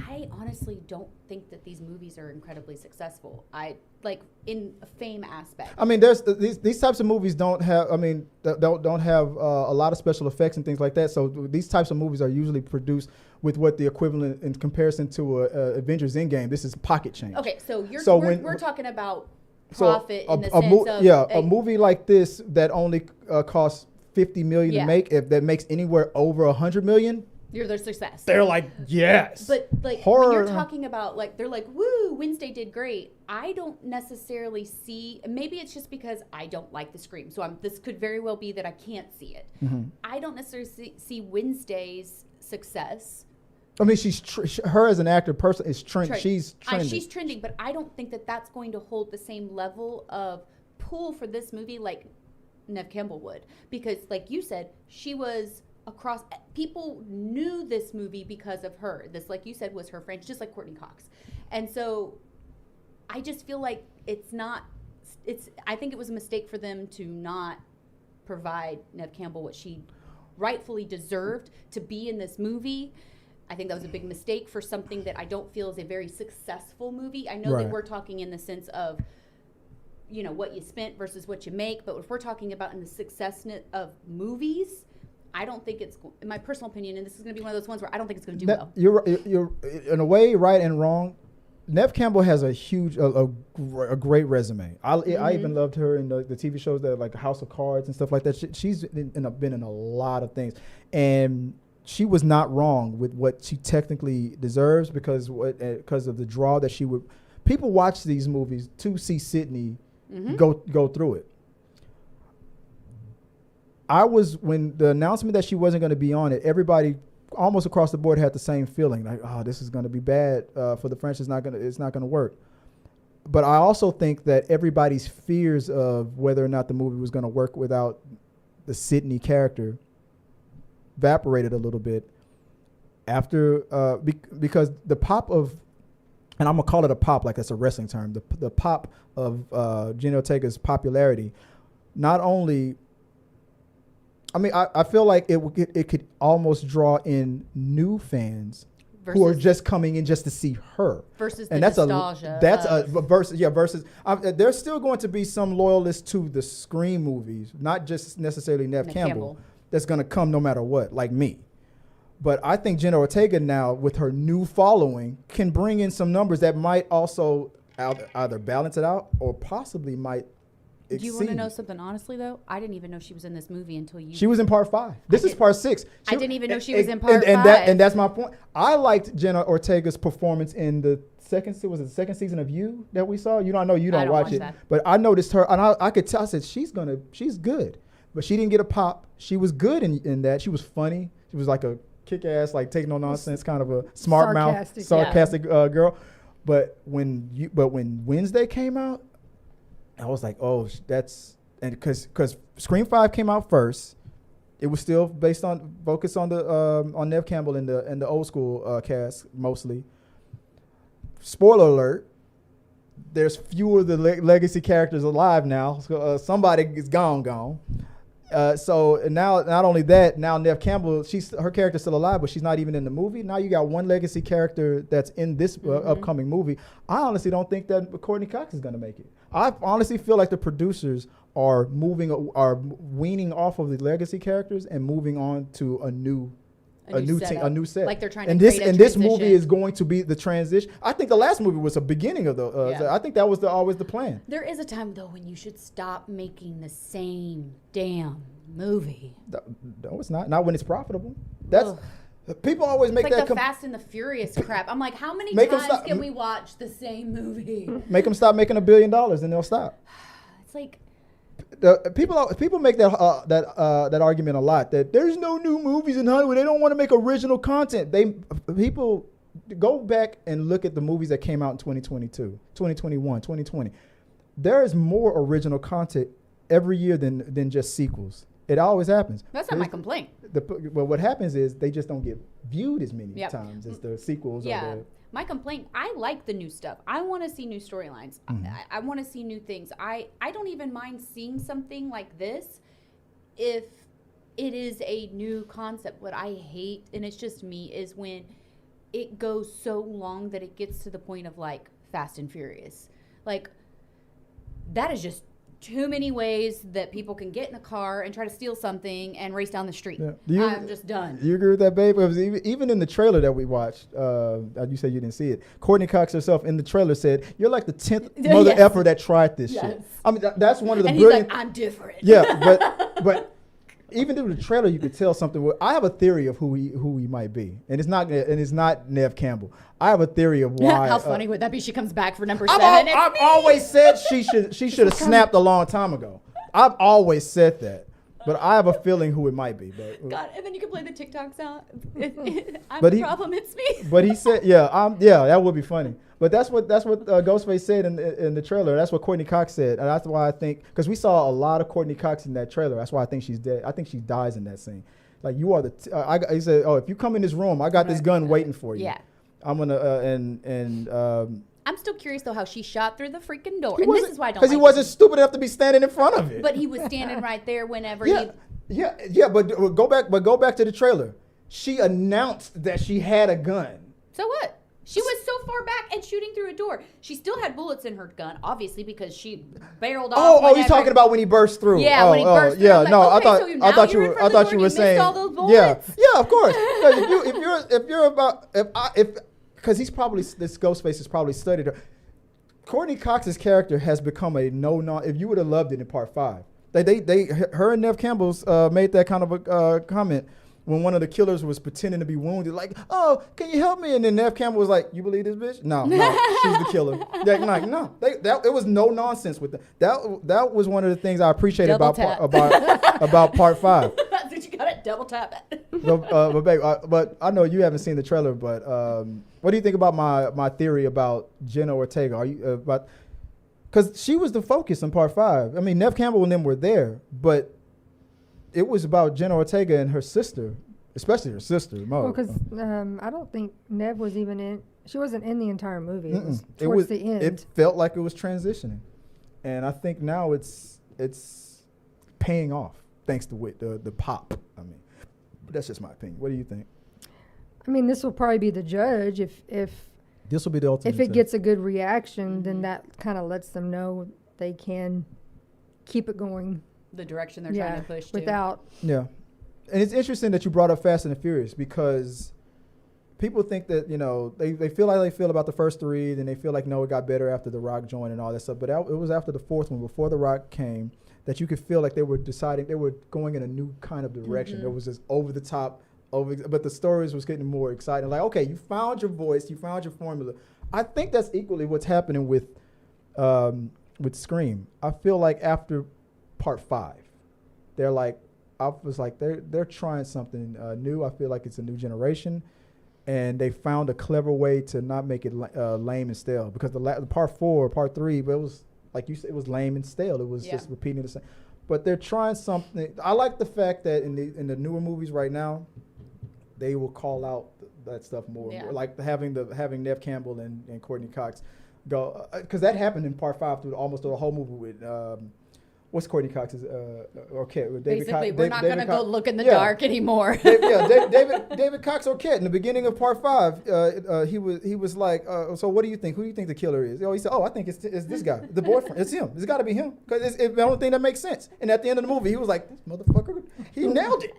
I honestly don't think that these movies are incredibly successful. I like in a fame aspect. I mean, there's these types of movies don't have. I mean, don't have a lot of special effects and things like that. So these types of movies are usually produced with what the equivalent in comparison to Avengers Endgame. This is pocket change. Okay, so we're talking about profit in the sense of a movie like this that only costs $50 million to make, if that makes anywhere over $100 million, you're their success. they're like, yes. But like horror, when you're talking about like they're like, woo, Wednesday did great. I don't necessarily see. Maybe it's just because I don't like the Scream. So this could very well be that I can't see it. Mm-hmm. I don't necessarily see Wednesday's success. I mean, her as an actor person is trending. She's trending. She's trending, but I don't think that that's going to hold the same level of pull for this movie like Neve Campbell would, because like you said, she was across. People knew this movie because of her. This, like you said, was her friend, just like Courtney Cox, and so I just feel like it's not. I think it was a mistake for them to not provide Neve Campbell what she rightfully deserved to be in this movie. I think that was a big mistake for something that I don't feel is a very successful movie. I know that we're talking in the sense of, you know, what you spent versus what you make, but if we're talking about in the success of movies, I don't think it's, in my personal opinion, and this is going to be one of those ones where I don't think it's going to do well. You're in a way right and wrong. Neve Campbell has a huge, a great resume. I even loved her in the TV shows that like House of Cards and stuff like that. She's been in a lot of things, and she was not wrong with what she technically deserves because of the draw that she would. People watch these movies to see Sydney go through it. When the announcement that she wasn't going to be on it, everybody almost across the board had the same feeling, like, oh, this is going to be bad for the franchise. It's not going to work. But I also think that everybody's fears of whether or not the movie was going to work without the Sydney character evaporated a little bit. after because the pop of, and I'm gonna call it a pop like that's a wrestling term. The pop of Jenna Ortega's popularity, not only. I mean, I feel like it could almost draw in new fans who are just coming in just to see her. Versus and the that's nostalgia. Versus. There's still going to be some loyalists to the Scream movies, not just necessarily Neve Campbell. That's going to come no matter what, like me. But I think Jenna Ortega now, with her new following, can bring in some numbers that might also either balance it out or possibly might exceed. Do you want to know something honestly, though? I didn't even know she was in this movie until you... She was in part 5. This is part 6. I didn't even know she was in part 5. And that's my point. I liked Jenna Ortega's performance in the second season of You that we saw? You know, I know you don't watch it. That. But I noticed her, and I could tell, I said, she's good. But she didn't get a pop. She was good in that. She was funny. She was like a kick-ass, like take no nonsense, kind of a smart mouth, sarcastic girl. But when Wednesday came out, I was like, oh, that's, and because Scream 5 came out first, it was still focused on Neve Campbell and the old school cast mostly. Spoiler alert: there's fewer of the legacy characters alive now. So, somebody is gone. So now, not only that, now Neve Campbell, her character's still alive, but she's not even in the movie. Now you got one legacy character that's in this upcoming movie. I honestly don't think that Courtney Cox is going to make it. I honestly feel like the producers are weaning off of the legacy characters and moving on to a new set. Like they're trying to create a this movie is going to be the transition. I think the last movie was the beginning of I think that was always the plan. There is a time though when you should stop making the same damn movie. No, it's not. Not when it's profitable. That's people always make it's like that the Fast and the Furious crap. I'm like, how many times can we watch the same movie? Make them stop making $1 billion, and they'll stop. It's like. People make that argument a lot, that there's no new movies in Hollywood. They don't want to make original content. People go back and look at the movies that came out in 2022, 2021, 2020. There is more original content every year than just sequels. It always happens. That's not my complaint. But what happens is they just don't get viewed as many times as the sequels. Yeah. My complaint, I like the new stuff. I want to see new storylines. I want to see new things. I don't even mind seeing something like this if it is a new concept. What I hate, and it's just me, is when it goes so long that it gets to the point of like Fast and Furious. Like, that is just too many ways that people can get in a car and try to steal something and race down the street. Yeah. I'm just done. You agree with that, babe? It was even in the trailer that we watched, you said you didn't see it. Courtney Cox herself in the trailer said, "You're like the 10th mother effer that tried this shit." I mean, that's one of the and brilliant. He's like, I'm different. Yeah, but even through the trailer, you could tell something. I have a theory of who he might be, and it's not Neve Campbell. I have a theory of why. How funny would that be? She comes back for number 7. I've always said she should have snapped a long time ago. I've always said that, but I have a feeling who it might be. But, God, and then you can play the TikToks out. I'm the problem. It's me. But he said, that would be funny. But that's what Ghostface said in the trailer. That's what Courtney Cox said, and that's why I think, because we saw a lot of Courtney Cox in that trailer. That's why I think she's dead. I think she dies in that scene. Like, you are he said, "Oh, if you come in this room, I got this gun waiting for you." Yeah. I'm gonna I'm still curious though how she shot through the freaking door, and this is why I don't. Because he wasn't stupid enough to be standing in front of it. But he was standing right there whenever. But go back to the trailer. She announced that she had a gun. So what? She was so far back and shooting through a door. She still had bullets in her gun, obviously, because she barreled off. Oh, you're talking about when he burst through. Yeah, when he burst through. Yeah, no, I thought you were saying. All those bullets. Yeah, of course. Because this Ghostface has probably studied her. Courtney Cox's character has become a if you would have loved it in part 5. Her and Neve Campbell's made that kind of a comment when one of the killers was pretending to be wounded, like, "Oh, can you help me?" And then Neve Campbell was like, "You believe this bitch? No, she's the killer." It was no nonsense with that. That was one of the things I appreciated about part 5. That's what you got it, double tap it. But babe, but I know you haven't seen the trailer. But what do you think about my theory about Jenna Ortega? Are you because she was the focus in part 5. I mean, Neve Campbell and them were there, but it was about Jenna Ortega and her sister especially her sister. Mo. Well, because I don't think Nev was even in. She wasn't in the entire movie. It was towards the end. It felt like it was transitioning, and I think now it's paying off thanks to the pop. I mean, but that's just my opinion. What do you think? I mean, this will probably be the judge if This will be the ultimate. if it gets a good reaction, then that kind of lets them know they can keep it going. The direction they're trying to push without. Yeah, and it's interesting that you brought up Fast and the Furious because people think that, you know, they feel like they feel about the first three, then they feel like, no, it got better after The Rock joined and all that stuff. But it was after the fourth one, before The Rock came, that you could feel like they were deciding, they were going in a new kind of direction. There was this over the top, but the stories was getting more exciting. Like, okay, you found your voice, you found your formula. I think that's equally what's happening with Scream. I feel like after part 5, they're like, I was like, they're trying something new. I feel like it's a new generation. And they found a clever way to not make it lame and stale, because the part 4, part 3, but it was like you said, it was lame and stale. It was just repeating the same. But they're trying something. I like the fact that in the newer movies right now, they will call out that stuff more. Yeah. Like having Neve Campbell and Courtney Cox go, because that happened in part 5 through almost the whole movie with. What's Courtney Cox's? Basically, we're not going to go look in the dark anymore. David Cox Arquette in the beginning of part 5, he was like, so what do you think? Who do you think the killer is? He said, I think it's this guy, the boyfriend. It's him. It's got to be him, because it's the only thing that makes sense. And at the end of the movie, he was like, this motherfucker, he nailed it,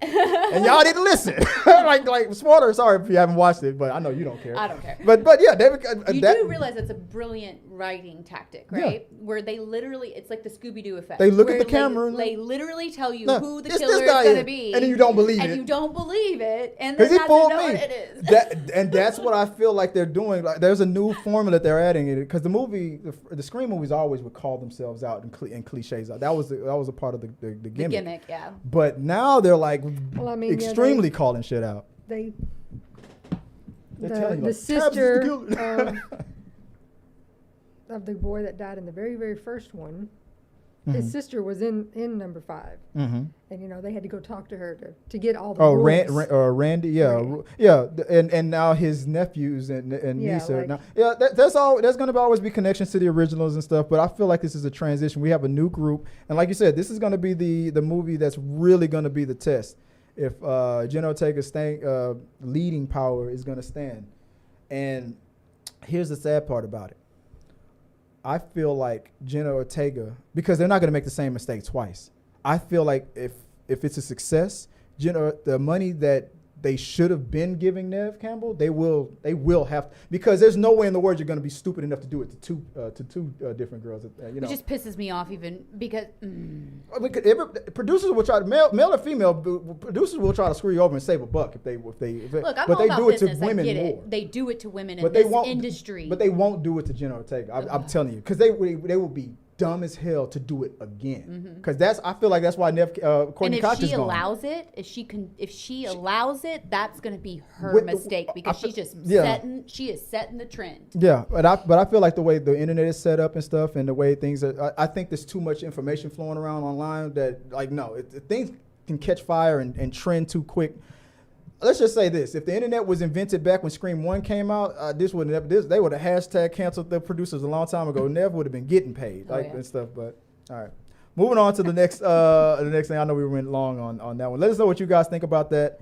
and y'all didn't listen. like spoiler. Sorry if you haven't watched it, but I know you don't care. I don't care. But yeah, David. You do realize that's a brilliant writing tactic, right? Yeah. Where they literally, it's like the Scooby-Doo effect. They look at the camera. They literally tell you who the killer is going to be. And then you don't believe it. And you don't believe it. And then that's what it is. And that's what I feel like they're doing. Like, there's a new formula that they're adding in it. Because the Scream movies always would call themselves out and cliches out. That was a part of the gimmick. The gimmick, yeah. But now they're like extremely calling shit out. They're telling you, the like, sister of the boy that died in the very, very first one. His sister was in number 5, and they had to go talk to her to get all the rules. Randy, and now his nephews and niece are now. Yeah, there's going to always be connections to the originals and stuff, but I feel like this is a transition. We have a new group, and like you said, this is going to be the movie that's really going to be the test if Jenna Ortega's leading power is going to stand. And here's the sad part about it. I feel like Jenna Ortega, because they're not going to make the same mistake twice. I feel like if it's a success, the money that they should have been giving Neve Campbell, they will have, because there's no way in the world you're going to be stupid enough to do it to two different girls. It just pisses me off, even because producers will try to male or female producers will try to screw you over and save a buck if they look. I'm but all they about do it business. to women I get more. It. They do it to women in this industry, but they won't do it to Jenna Ortega. I'm telling you, because they will be dumb as hell to do it again, because I feel like that's why Courtney Cox is gone. If she allows it, that's going to be her mistake, because she is setting the trend. Yeah, but I feel like the way the internet is set up and stuff, and the way things are, I think there's too much information flowing around online that, like, no, things can catch fire and trend too quick. Let's just say this: if the internet was invented back when Scream 1 came out, they would have hashtag canceled the producers a long time ago. Never would have been getting paid and stuff. But all right, moving on to the next thing. I know we went long on that one. Let us know what you guys think about that,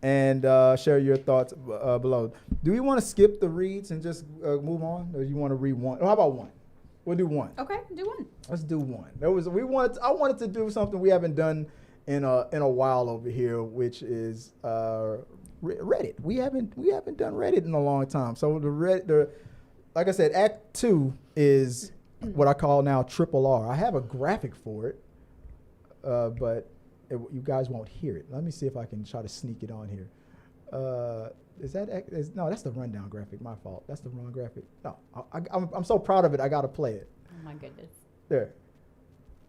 and share your thoughts below. Do we want to skip the reads and just move on, or do you want to read one? Or how about one? We'll do one. Okay, do one. Let's do one. I wanted to do something we haven't done in a while over here, which is Reddit. We haven't done Reddit in a long time. So like I said, Act 2 is what I call now Triple R. I have a graphic for it, but you guys won't hear it. Let me see if I can try to sneak it on here. No, that's the rundown graphic. My fault. That's the wrong graphic. No, I'm so proud of it. I gotta play it. Oh my goodness. There.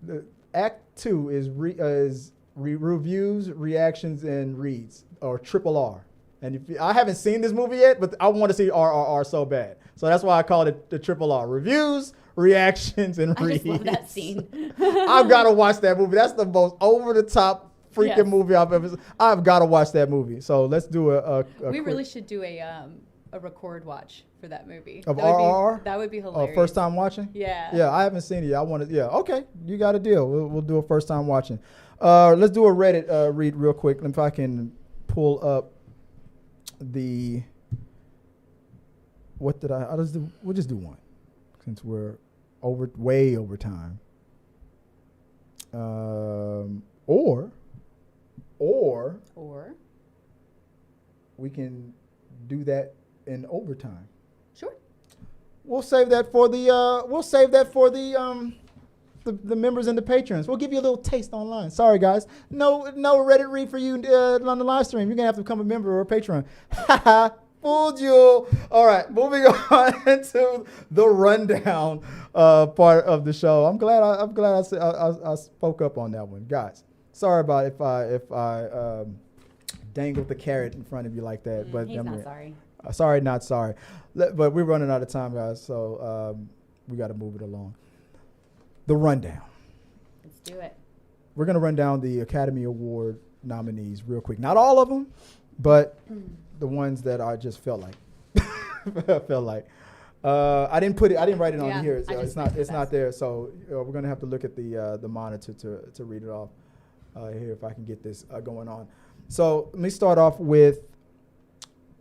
The Act 2 is reviews, reactions, and reads, or Triple R. And I haven't seen this movie yet, but I want to see RRR so bad. So that's why I called it the Triple R: reviews, reactions, and reads. I just love that scene. I've got to watch that movie. That's the most over the top freaking movie I've ever seen. I've got to watch that movie. So let's do a we really should do a record watch for that movie. Of that RR? That would be hilarious. First time watching? Yeah. Yeah, I haven't seen it yet. I want to. Yeah, okay. You got a deal. We'll do a first time watching. Let's do a Reddit read real quick. If I can pull up the. What did I? We'll just do one, since we're way over time. Or we can do that in overtime. Sure. We'll save that for the the members and the patrons. We'll give you a little taste online. Sorry guys, no Reddit read for you on the live stream. You're gonna have to become a member or a patron. Haha, fooled you. All right, moving on to the rundown part of the show. I'm glad I spoke up on that one, guys. Sorry about if I dangled the carrot in front of you like that, but he's not sorry. Sorry, not sorry. But we're running out of time, guys, so we got to move it along. The rundown. Let's do it. We're going to run down the Academy Award nominees real quick. Not all of them, but the ones that I just felt like. I didn't write it on here. So it's not there. So we're going to have to look at the monitor to read it off here if I can get this going on. So let me start off with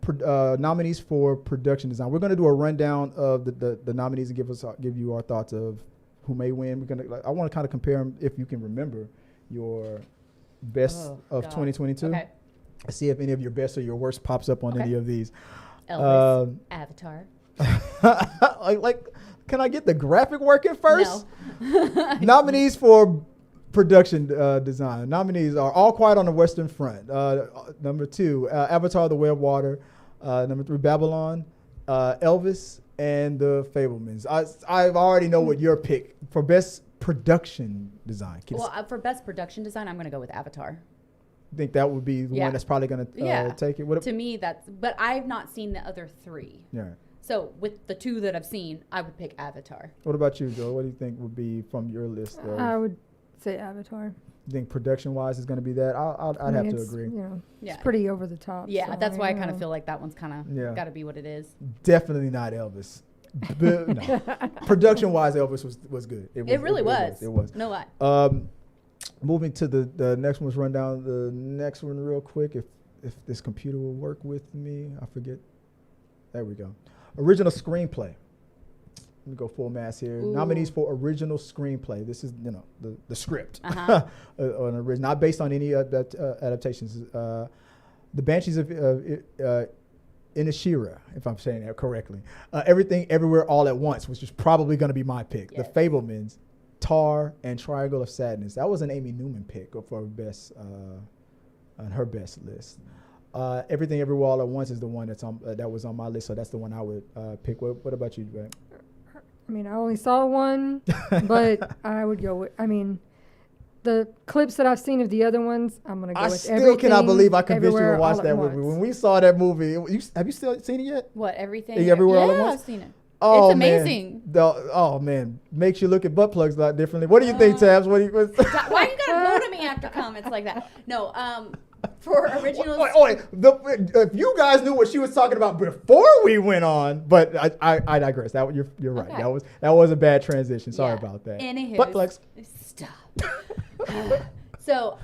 nominees for production design. We're going to do a rundown of the nominees and give you our thoughts of who may win. I want to kind of compare them if you can remember your best of 2022. Okay. See if any of your best or your worst pops up on any of these. Elvis, Avatar. Can I get the graphic working first? No. Nominees for production design. Nominees are All Quiet on the Western Front. Number 2, Avatar: The Way of Water. Number 3, Babylon. Elvis and The Fabelmans. I already know what your pick for best production design. Well, for best production design, I'm going to go with Avatar. I think that would be the one that's probably going to take it. To me, but I've not seen the other 3. Yeah. So with the 2 that I've seen, I would pick Avatar. What about you, Joe? What do you think would be from your list? I would say Avatar. You think production-wise is going to be that? I'd have to agree. It's pretty over the top. Yeah, so that's why I kind of feel like that one's kind of got to be what it is. Definitely not Elvis. No. Production-wise, Elvis was good. It really was. It was. No lie. Moving to the next one's run down. The next one real quick. If this computer will work with me, I forget. There we go. Original screenplay. Let me go full mass here. Ooh. Nominees for original screenplay. This is the script. Not based on any adaptations. The Banshees of Inisherin, if I'm saying that correctly. Everything, Everywhere, All at Once, which is probably going to be my pick. Yes. The Fabelmans, Tar, and Triangle of Sadness. That was an Amy Newman pick for best on her best list. Everything, Everywhere, All at Once is the one that was on my list, so that's the one I would pick. What about you, Greg? I mean, I only saw one, but I would go with, the clips that I've seen of the other ones, I'm going to go with Everything. I still cannot believe I convinced you to watch that movie. When we saw that movie, have you still seen it yet? What, Everything? Everywhere, All at Once? I've seen it. Oh, it's amazing. Man. Makes you look at butt plugs a lot differently. What do you think, Tabs? Why you got to go to me after comments like that? No, for originals. If you guys knew what she was talking about before we went on, but I digress. You're right. Okay. That was a bad transition. Sorry about that. Anywho, butt plugs. Stop. So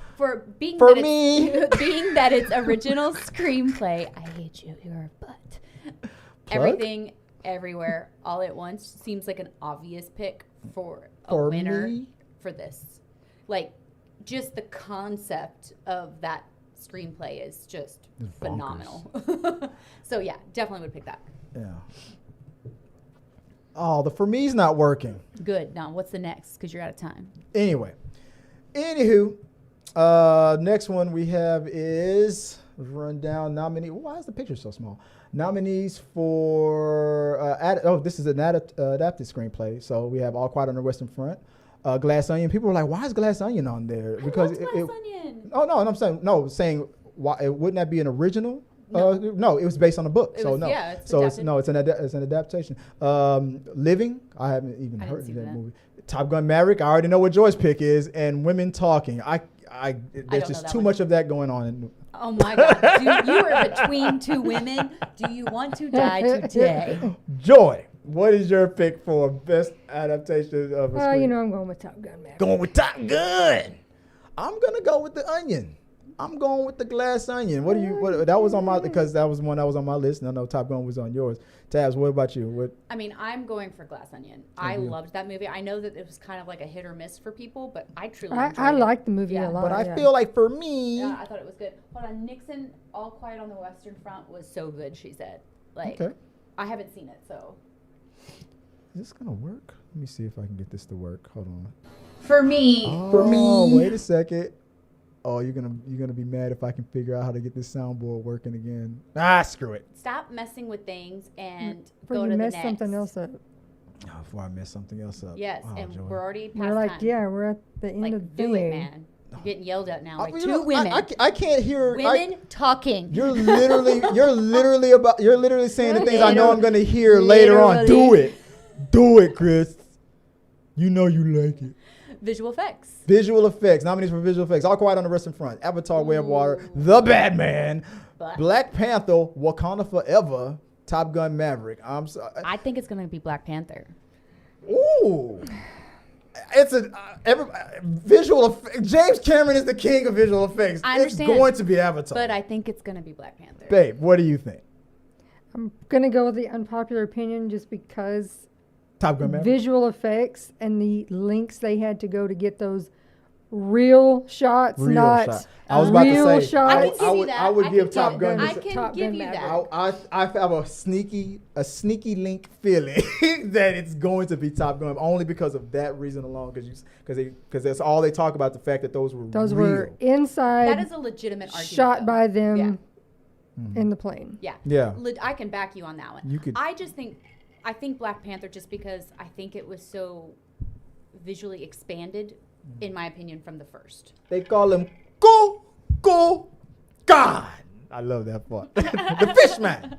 being that it's original screenplay, I hate you. You're a butt. Plug? Everything, Everywhere, All at Once seems like an obvious pick for a winner for this. Like, just the concept of that screenplay is just phenomenal. So yeah, definitely would pick that. Yeah. Oh, the for me's not working. Good. Now, what's the next? Because you're out of time. Anywho, next one we have is rundown nominee. Why is the picture so small? Nominees for this is an adapted screenplay. So we have All Quiet on the Western Front, Glass Onion. People were like, "Why is Glass Onion on there?" Because Glass Onion. Oh no, and I'm saying why wouldn't that be an original? No, it was based on a book. It's an adaptation. Living, I haven't even heard of that movie. Top Gun Maverick, I already know what Joy's pick is, and Women Talking. there's know just that too one. much of that going on. Oh my God! You are between two women. Do you want to die today? Joy, what is your pick for best adaptation of a screen? I'm going with Top Gun Maverick. Going with Top Gun. I'm gonna go with The Onion. I'm going with The Glass Onion. That was on my, because that was one that was on my list, and I know Top Gun was on yours. Tabs, what about you? I mean, I'm going for Glass Onion. I loved that movie. I know that it was kind of like a hit or miss for people, but I truly enjoyed I it. liked the movie Yeah. a lot. But I feel like for me, Yeah, I thought it was good. Hold on, Nixon, All Quiet on the Western Front was so good, she said. Like, okay. I haven't seen it, so. Is this gonna work? Let me see if I can get this to work. Hold on. For me. Wait a second. Oh, you're gonna be mad if I can figure out how to get this soundboard working again. Screw it. Stop messing with things and Before go you to the mess next. something else up. Before I mess something else up. Yes, Oh, and Joy. we're already past We're like, time. yeah, we're at the end Like, of the do it, thing. man. You're getting yelled at now. Like You two know, women. I can't hear. Women talking. You're literally saying the things I know I'm gonna hear later on. Literally. Do it, Chris. You know you like it. Visual effects. Visual effects. Nominees for visual effects. All Quiet on the Western Front. Avatar: Way of Water. The Batman. Black Panther. Wakanda Forever. Top Gun Maverick. I'm sorry. I think it's going to be Black Panther. Ooh. It's visual effects. James Cameron is the king of visual effects. I understand. It's going to be Avatar. But I think it's going to be Black Panther. Babe, what do you think? I'm going to go with the unpopular opinion just because Top Gun Maverick? visual effects and the links they had to go to get those real shots, Real not shot. I was about real to say, shots. I can give you that. I would give Top Gun. I can Top give Gun you Maverick. that. I have a sneaky link feeling that it's going to be Top Gun only because of that reason alone. Because that's all they talk about, the fact that those were Those real. were inside, That is a legitimate argument. shot though. by them Yeah. in the plane. Yeah. Yeah. I can back you on that one. You could. I think Black Panther just because I think it was so visually expanded, in my opinion, from the first. They call him Go God. I love that part. The Fishman.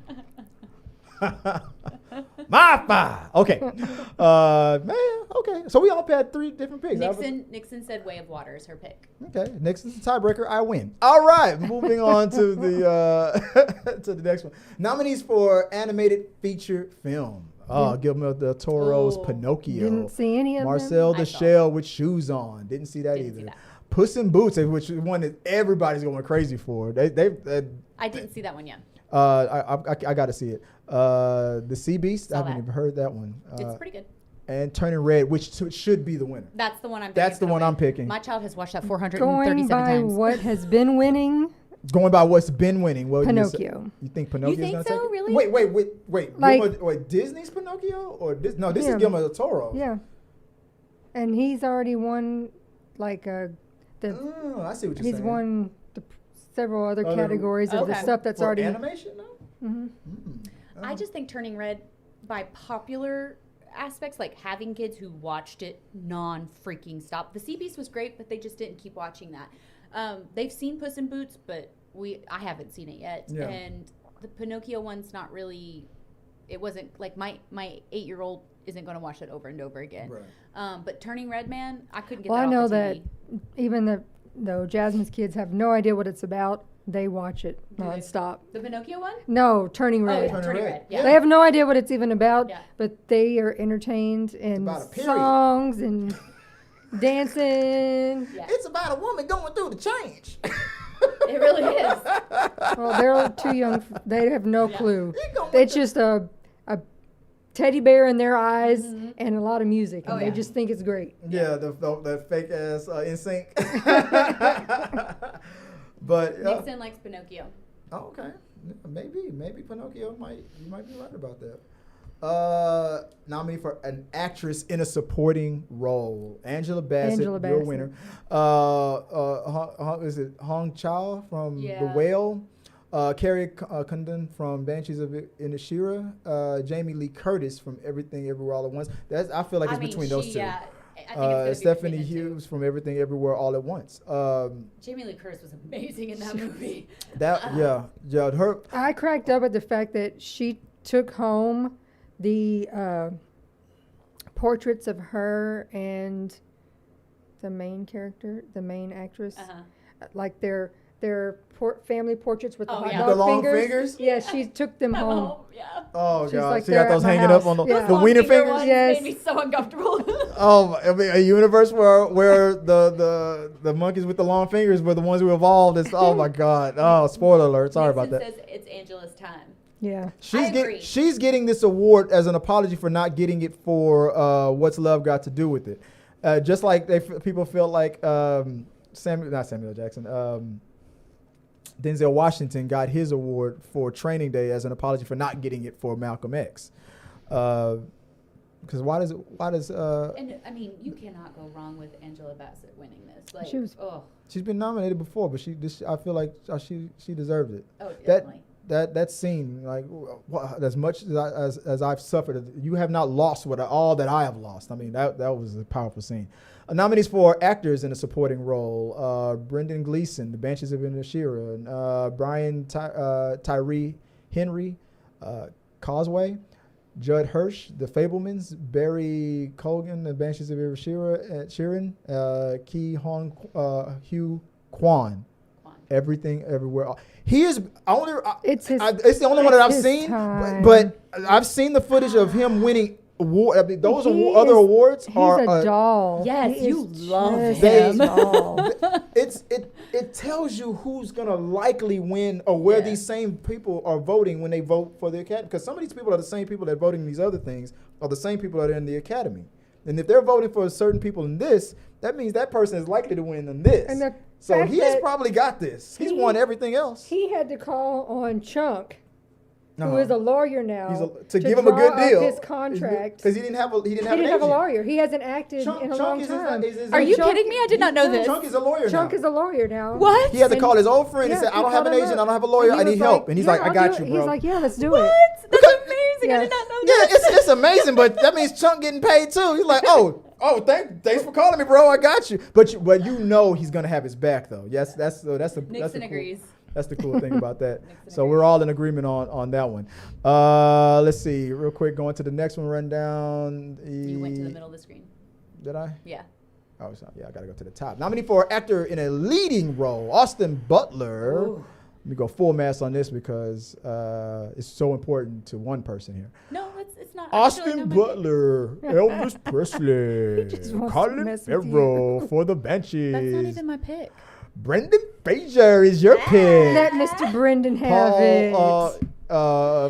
My five. Okay. Man, okay. So we all had three different picks. Nixon said Way of Water is her pick. Okay. Nixon's the tiebreaker. I win. All right. Moving on to the to the next one. Nominees for animated feature film. Guillermo del Toro's Pinocchio. Didn't see any of Marcel them. the Shell with Shoes On. Didn't see that Didn't either. see that. Puss in Boots, which is one that everybody's going crazy for. I didn't see that one yet. I got to see it. The Sea Beast, I Saw haven't that. even heard that one. It's pretty good. And Turning Red, which should be the winner. That's the one I'm picking. That's the one I'm picking. My child has watched that them. 437 Going by times. what has been winning, Going by what's been winning. What would you say? Pinocchio. You think Pinocchio's think going to so? take it? Really? Wait. Like- Wait, Disney's Pinocchio? This is Yeah. Guillermo del Toro. Yeah. And he's already won, like, I see what you're he's saying. won several other Other- categories of the Okay. stuff that's For already. animation, no? Mhm. I just think Turning Red, by popular aspects, like having kids who watched it non-freaking stop. The Sea Beast was great, but they just didn't keep watching that. They've seen Puss in Boots, but I haven't seen it yet. Yeah. And the Pinocchio one's not really. It wasn't like my 8-year-old isn't going to watch it over and over again. Right. But Turning Red, man, I couldn't get Well, that I know off the that TV. even though Jasmine's kids have no idea what it's about, they watch it nonstop. The Pinocchio one? No, Turning Oh, Red. yeah, Turning Red. Yeah. They have no idea what it's even about, Yeah. but they are entertained in about a period. songs and dancing. Yeah. It's about a woman going through the change. It really is. Well, they're too young. They have no Yeah. clue. You going It's through- just a teddy bear in their eyes and a lot of music, and Oh, they yeah. just think it's great. Yeah, the fake ass NSYNC. But Nixon likes Pinocchio. oh, okay, maybe Pinocchio you might be right about that. Nominee for an actress in a supporting role, Angela Bassett, Angela your Bassett. winner. Is it Hong Chow from The Yeah. Whale? Carrie Condon from Banshees of Inisherin, Jamie Lee Curtis from Everything Everywhere All at Once. I feel like it's between those two. Yeah, I think it's gonna be Stephanie between the two. Hughes from Everything Everywhere All at Once. Jamie Lee Curtis was amazing in that movie. Her. I cracked up at the fact that she took home the portraits of her and the main character, the main actress, Uh-huh. like their family portraits with the Oh, hot yeah. dog The long fingers. fingers? Yeah, she took them home. Oh, yeah. Oh She's god, like, she got "They're those at my hanging up house." on the, Yeah. the Long wiener finger fingers. ones Yes. made me so uncomfortable. Oh, I mean, a universe where the monkeys with the long fingers were the ones who evolved. It's, oh my god. Oh, spoiler alert. Sorry about Nixon that. says it's Angela's time. Yeah. agree. She's getting this award as an apology for not getting it for What's Love Got to Do with It. Just like people feel like not Samuel Jackson. Denzel Washington got his award for Training Day as an apology for not getting it for Malcolm X. Because why does And I mean, you cannot go wrong with Angela Bassett winning this. Like, she's been nominated before, but I feel like she deserved it. Oh, definitely. That scene, like, as much as I've suffered, you have not lost all that I have lost. I mean, that was a powerful scene. Nominees for actors in a supporting role: Brendan Gleeson, The Banshees of Inisherin, Brian Tyree Henry, Causeway, Judd Hirsch, The Fablemans, Barry Colgan, The Banshees of Inisherin, Ki Hugh Kwan. Everything, Everywhere. He is only. It's the only one that I've seen. But I've seen the footage of him winning award. I mean, those other awards are. He's a doll. Yes, you love him. It tells you who's gonna likely win or where these same people are voting when they vote for the Academy. Because some of these people are the same people that are voting these other things, are the same people that are in the Academy. And if they're voting for certain people in this, that means that person is likely to win in this. And so he's probably got this. He's won everything else. He had to call on Chunk, who is a lawyer now, to give him a good deal. His contract, because he didn't have a lawyer. He hasn't acted in a long time. Are you kidding me? I did not know this. Chunk is a lawyer now. Chunk is a lawyer now. What? He had to call his old friend and say, "I don't have an agent. I don't have a lawyer. I need help." And he's like, "I got you, bro." He's like, "Yeah, let's do it." What? That's amazing. I did not know that. Yeah, it's amazing, but that means Chunk getting paid too. He's like, "Oh, thanks for calling me, bro. I got you." But you know he's gonna have his back though. Yes, that's the Nixon agrees. That's the cool thing about that. So we're all in agreement on that one. Let's see, real quick, going to the next one, rundown. You went to the middle of the screen. Did I? Yeah. Oh, I gotta go to the top. Nominee for actor in a leading role: Austin Butler. Ooh. Let me go full mass on this because it's so important to one person here. No, it's not. Austin Butler, Elvis Presley, Colin Farrell for The Banshees. That's not even my pick. Brendan Fraser is your pick. Let Mr. Brendan have it.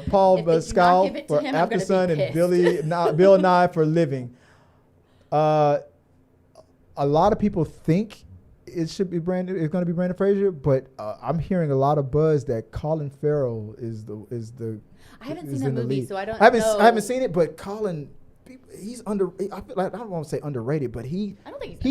Paul Mescal for After Sun and Bill Nye for Living. A lot of people think it should be Brandon. It's going to be Brendan Fraser, but I'm hearing a lot of buzz that Colin Farrell is the. I haven't seen that movie, so I don't. I haven't seen it, but Colin, he's I feel like I don't want to say underrated, but he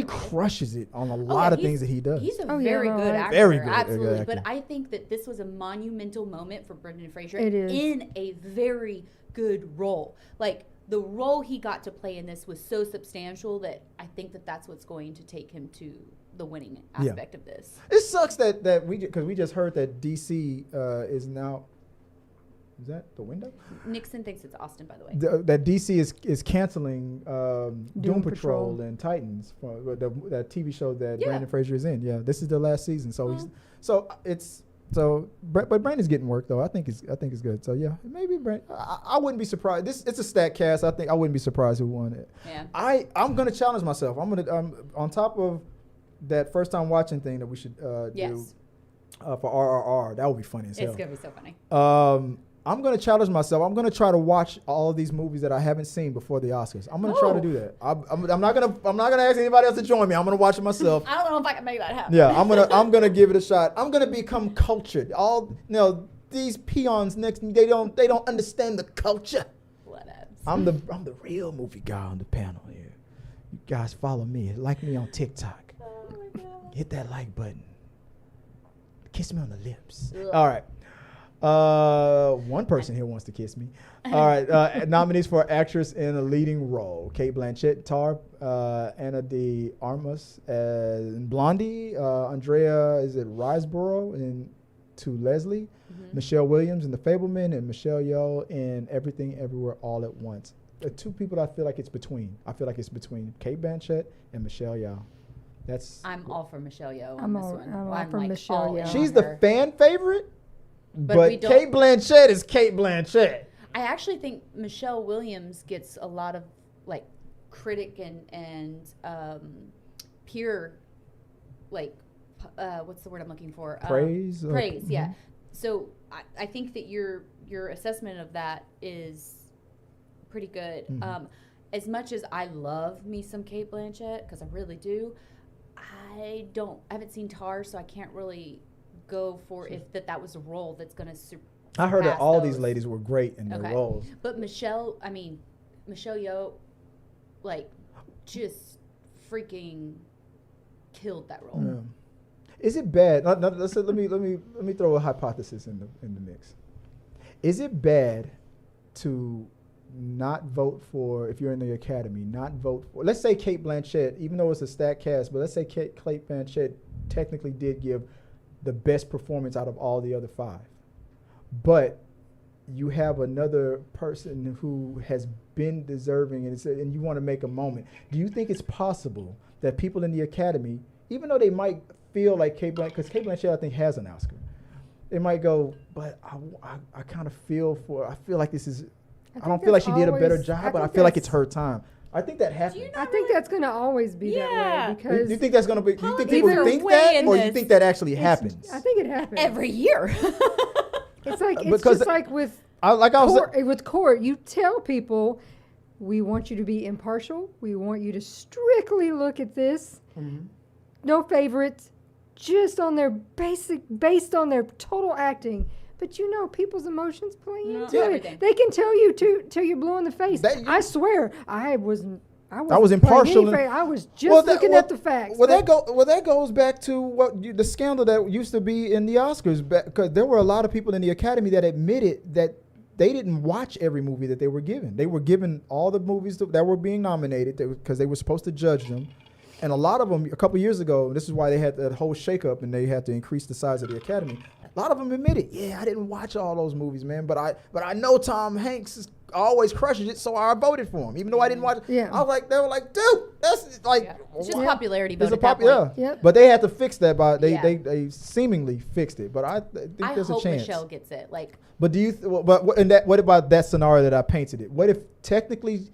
crushes it on a lot of things that he does. He's a very good actor. Very good, absolutely. Actor. But I think that this was a monumental moment for Brendan Fraser in a very good role. Like, the role he got to play in this was so substantial that I think that that's what's going to take him to the winning aspect of this. It sucks that we just heard that DC is now. Is that the window? Nixon thinks it's Austin, by the way. That DC is canceling Doom Patrol and Titans, for that TV show that Brendan Fraser is in. Yeah, this is the last season, but Brandon's getting work though. I think it's good. So yeah, maybe Brandon. I wouldn't be surprised. It's a stat cast. I think I wouldn't be surprised who won it. Yeah. I'm gonna challenge myself. I'm on top of that first time watching thing that we should do for RRR. That would be funny as hell. It's gonna be so funny. I'm going to challenge myself. I'm going to try to watch all of these movies that I haven't seen before the Oscars. I'm going to try to do that. I'm not going to ask anybody else to join me. I'm going to watch it myself. I don't know if I can make that happen. Yeah, I'm going to give it a shot. I'm going to become cultured. These peons next to me, they don't understand the culture. I'm the real movie guy on the panel here. You guys follow me. Like me on TikTok. Oh my God. Hit that like button. Kiss me on the lips. Ugh. All right. One person here wants to kiss me. All right. Nominees for actress in a leading role: Cate Blanchett, Tar, Ana de Armas in Blondie, Andrea Riseborough in To Leslie, Michelle Williams in The Fableman, and Michelle Yeoh in Everything Everywhere All at Once. The two people I feel like it's between. I feel like it's between Cate Blanchett and Michelle Yeoh. I'm all for Michelle Yeoh I'm on this all- one. I'm all for like, Michelle all Yeoh. in She's on the her. fan favorite, But but we don't- Kate Blanchett is Kate Blanchett. I actually think Michelle Williams gets a lot of like critic and peer, like what's the word I'm looking for? Praise. Praise, yeah. So I think that your assessment of that is pretty good. As much as I love me some Kate Blanchett, because I really do, I haven't seen Tar, so I can't really go for if that was a role that's going to I heard that surpass all those. these ladies were great in their roles. But Michelle Yeoh, like, just freaking killed that role. Yeah. Is it bad? Let me throw a hypothesis in the mix. Is it bad to not vote for, if you're in the Academy, not vote for, let's say Kate Blanchett, even though it's a stacked cast, but let's say Kate Blanchett technically did give the best performance out of all the other 5. But you have another person who has been deserving and you want to make a moment. Do you think it's possible that people in the Academy, even though they might feel like Kate Blanchett, because Kate Blanchett I think has an Oscar, they might go, but I kind of feel like this is, I don't feel like she did a better job, but I feel like it's her time. I think that happens. I think that's going to always be that way because You think that's going to be? You think Politics people are think way that, in or you this. think that actually happens? I think it happens Every year. It's like it's Because just like with court. You tell people, we want you to be impartial. We want you to strictly look at this. No favorites, just on their based on their total acting. But people's emotions play into everything. it. They can tell you till you're blue in the face. I swear, I was impartial. I was just looking at the facts. That goes back to the scandal that used to be in the Oscars, because there were a lot of people in the Academy that admitted that they didn't watch every movie that they were given. They were given all the movies that were being nominated because they were supposed to judge them. And a lot of them, a couple years ago, this is why they had that whole shakeup and they had to increase the size of the Academy. A lot of them admitted, I didn't watch all those movies, man, but I know Tom Hanks always crushes it, so I voted for him, even though I didn't watch it. Yeah. I was like, they were like, dude, that's like, It's just popularity vote at that yeah. point. Yep. But they had to fix that they seemingly fixed it. But I think there's a hope chance. Michelle gets it. Like, But do you? What about that scenario that I painted it? What if technically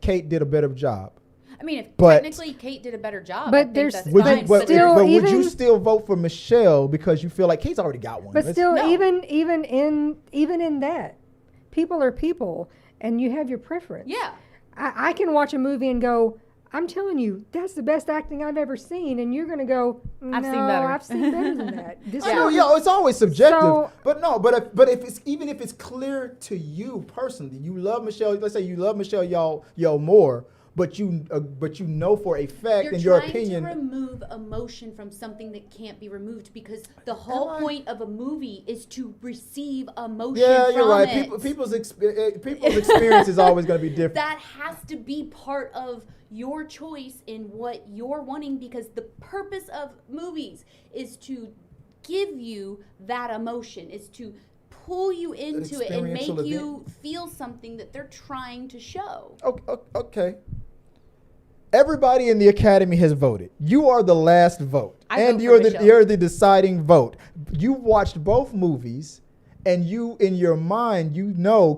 Kate did a better job? I mean, if technically Kate did a better job, but I think there's- that's Would fine. you, but would you still vote for Michelle because you feel like Kate's already got one? But still, No. even in that, people are people, and you have your preference. yeah. I can watch a movie and go, I'm telling you, that's the best acting I've ever seen, and you're gonna go, no, I've seen better." I've seen better than that. This I know, it's always subjective. So- but if it's even if it's clear to you personally, you love Michelle. Let's say you love Michelle Yeoh more, but you know for a fact You're in your trying opinion. to remove emotion from something that can't be removed because the whole point of a movie is to receive emotion Yeah, you're from right. it. People's experience is always going to be different. That has to be part of your choice in what you're wanting because the purpose of movies is to give you that emotion, is to pull you into it and make experiential you feel something that they're trying to show. Okay. Everybody in the Academy has voted. You are the last vote, and you're the deciding vote. You watched both movies, and in your mind,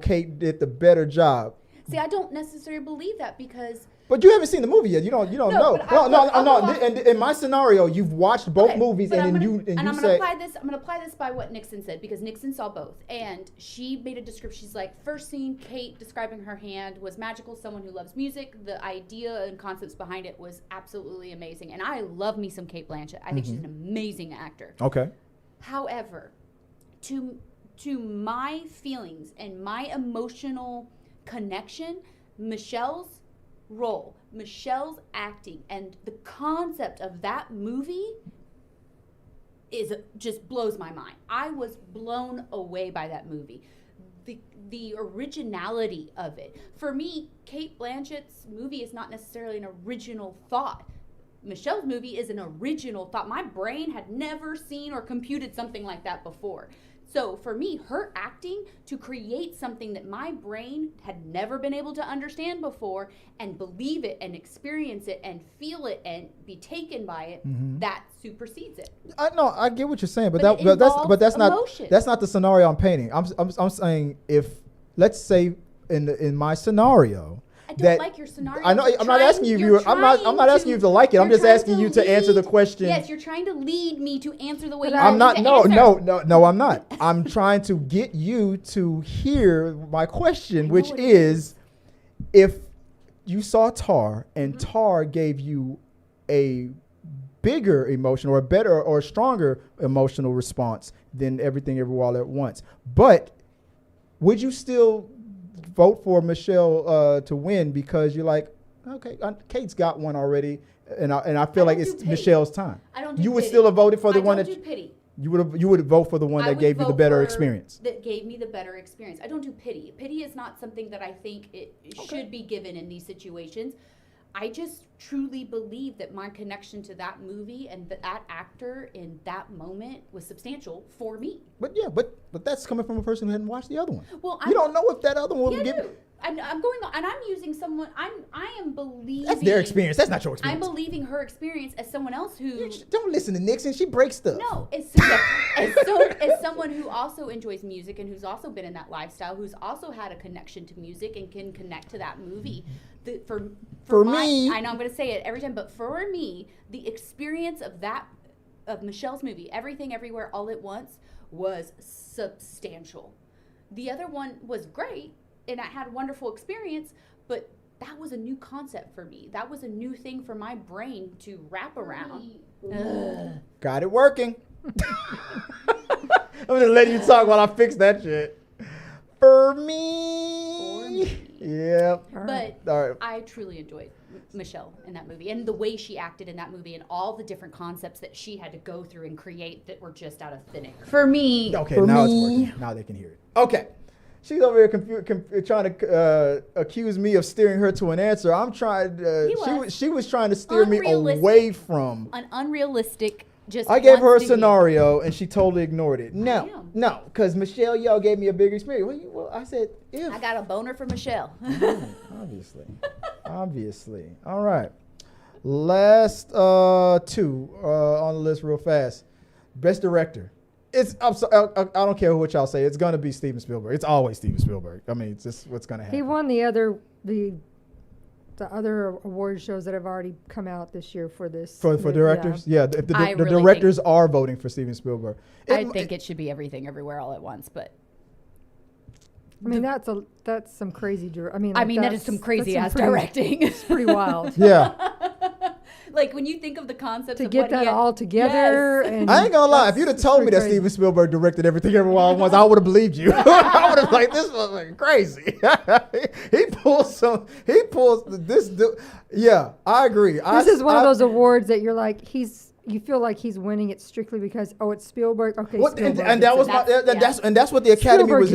Kate did the better job. See, I don't necessarily believe that because. But you haven't seen the movie yet. You don't know. No. And in my scenario, you've watched both movies, and I'm you gonna say. I'm gonna apply this by what Nixon said because Nixon saw both, and she made a description. She's like, first scene, Kate describing her hand was magical. Someone who loves music. The idea and concepts behind it was absolutely amazing, and I love me some Kate Blanchett. I think she's an amazing actor. Okay. However, to my feelings and my emotional connection, Michelle's role, Michelle's acting, and the concept of that movie just blows my mind. I was blown away by that movie. The originality of it. For me, Kate Blanchett's movie is not necessarily an original thought. Michelle's movie is an original thought. My brain had never seen or computed something like that before. So for me, her acting to create something that my brain had never been able to understand before and believe it and experience it and feel it and be taken by it, that supersedes it. I know, I get what you're saying, but But that's emotion. not the scenario I'm painting. I'm saying, if let's say in my scenario, I don't like your scenario. I know. I'm not asking you. I'm not asking you to like it. I'm just asking you to answer the question. Yes, you're trying to lead me to answer the way you I'm not. to No, answer. no, I'm not. I'm trying to get you to hear my question, which is, if you saw Tar and Tar gave you a bigger emotion or a better or a stronger emotional response than Everything Everywhere All at Once, but would you still vote for Michelle to win because you're like, okay, Kate's got one already, and I feel like it's Michelle's time. I don't do You would pity. still have voted for the one I that don't do pity. you would vote for the one that gave you the better experience. That gave me the better experience. I don't do pity. Pity is not something that I think it should be given in these situations. I just truly believe that my connection to that movie and that actor in that moment was substantial for me. But yeah, but that's coming from a person who hadn't watched the other one. Well, you don't know if that other one would give. I'm going on, and I'm using someone. I am believing. That's their experience. That's not your I'm experience. believing her experience as someone else who. Don't listen to Nixon. She breaks stuff. No, as someone who also enjoys music and who's also been in that lifestyle, who's also had a connection to music and can connect to that movie. For me, I know I'm going to say it every time, but for me, the experience of Michelle's movie, Everything Everywhere All at Once, was substantial. The other one was great, and I had a wonderful experience, but that was a new concept for me. That was a new thing for my brain to wrap around. Got it working. I'm gonna let you talk while I fix that shit. For me. Yeah. But all right. I truly enjoyed Michelle in that movie and the way she acted in that movie and all the different concepts that she had to go through and create that were just out of thin air. For me. Okay, now it's working. Now they can hear it. Okay. She's over here trying to accuse me of steering her to an answer. I'm trying. She was trying to steer me away from an unrealistic. I gave her a scenario and she totally ignored it. No, because Michelle Yeoh gave me a bigger experience. Well, I said if. I got a boner for Michelle. Obviously. All right. Last two on the list real fast. Best director. I don't care what y'all say. It's gonna be Steven Spielberg. It's always Steven Spielberg. I mean, it's just what's gonna happen. He won the other award shows that have already come out this year for this. For directors? Yeah, the really directors are voting for Steven Spielberg. I think it should be Everything Everywhere All at Once, but I mean that's some crazy. That is some crazy ass directing. It's pretty wild. Yeah. Like when you think of the concept to of get that all together. Yes. And I ain't gonna lie. If you'd have told me that Steven Spielberg directed Everything Everywhere All at Once, I would have believed you. I would have like, this was like crazy. He pulls this. Yeah, I agree. This is one of those awards that you're like, you feel like he's winning it strictly because it's Spielberg. Okay, Spielberg. And that was that's what the Academy was.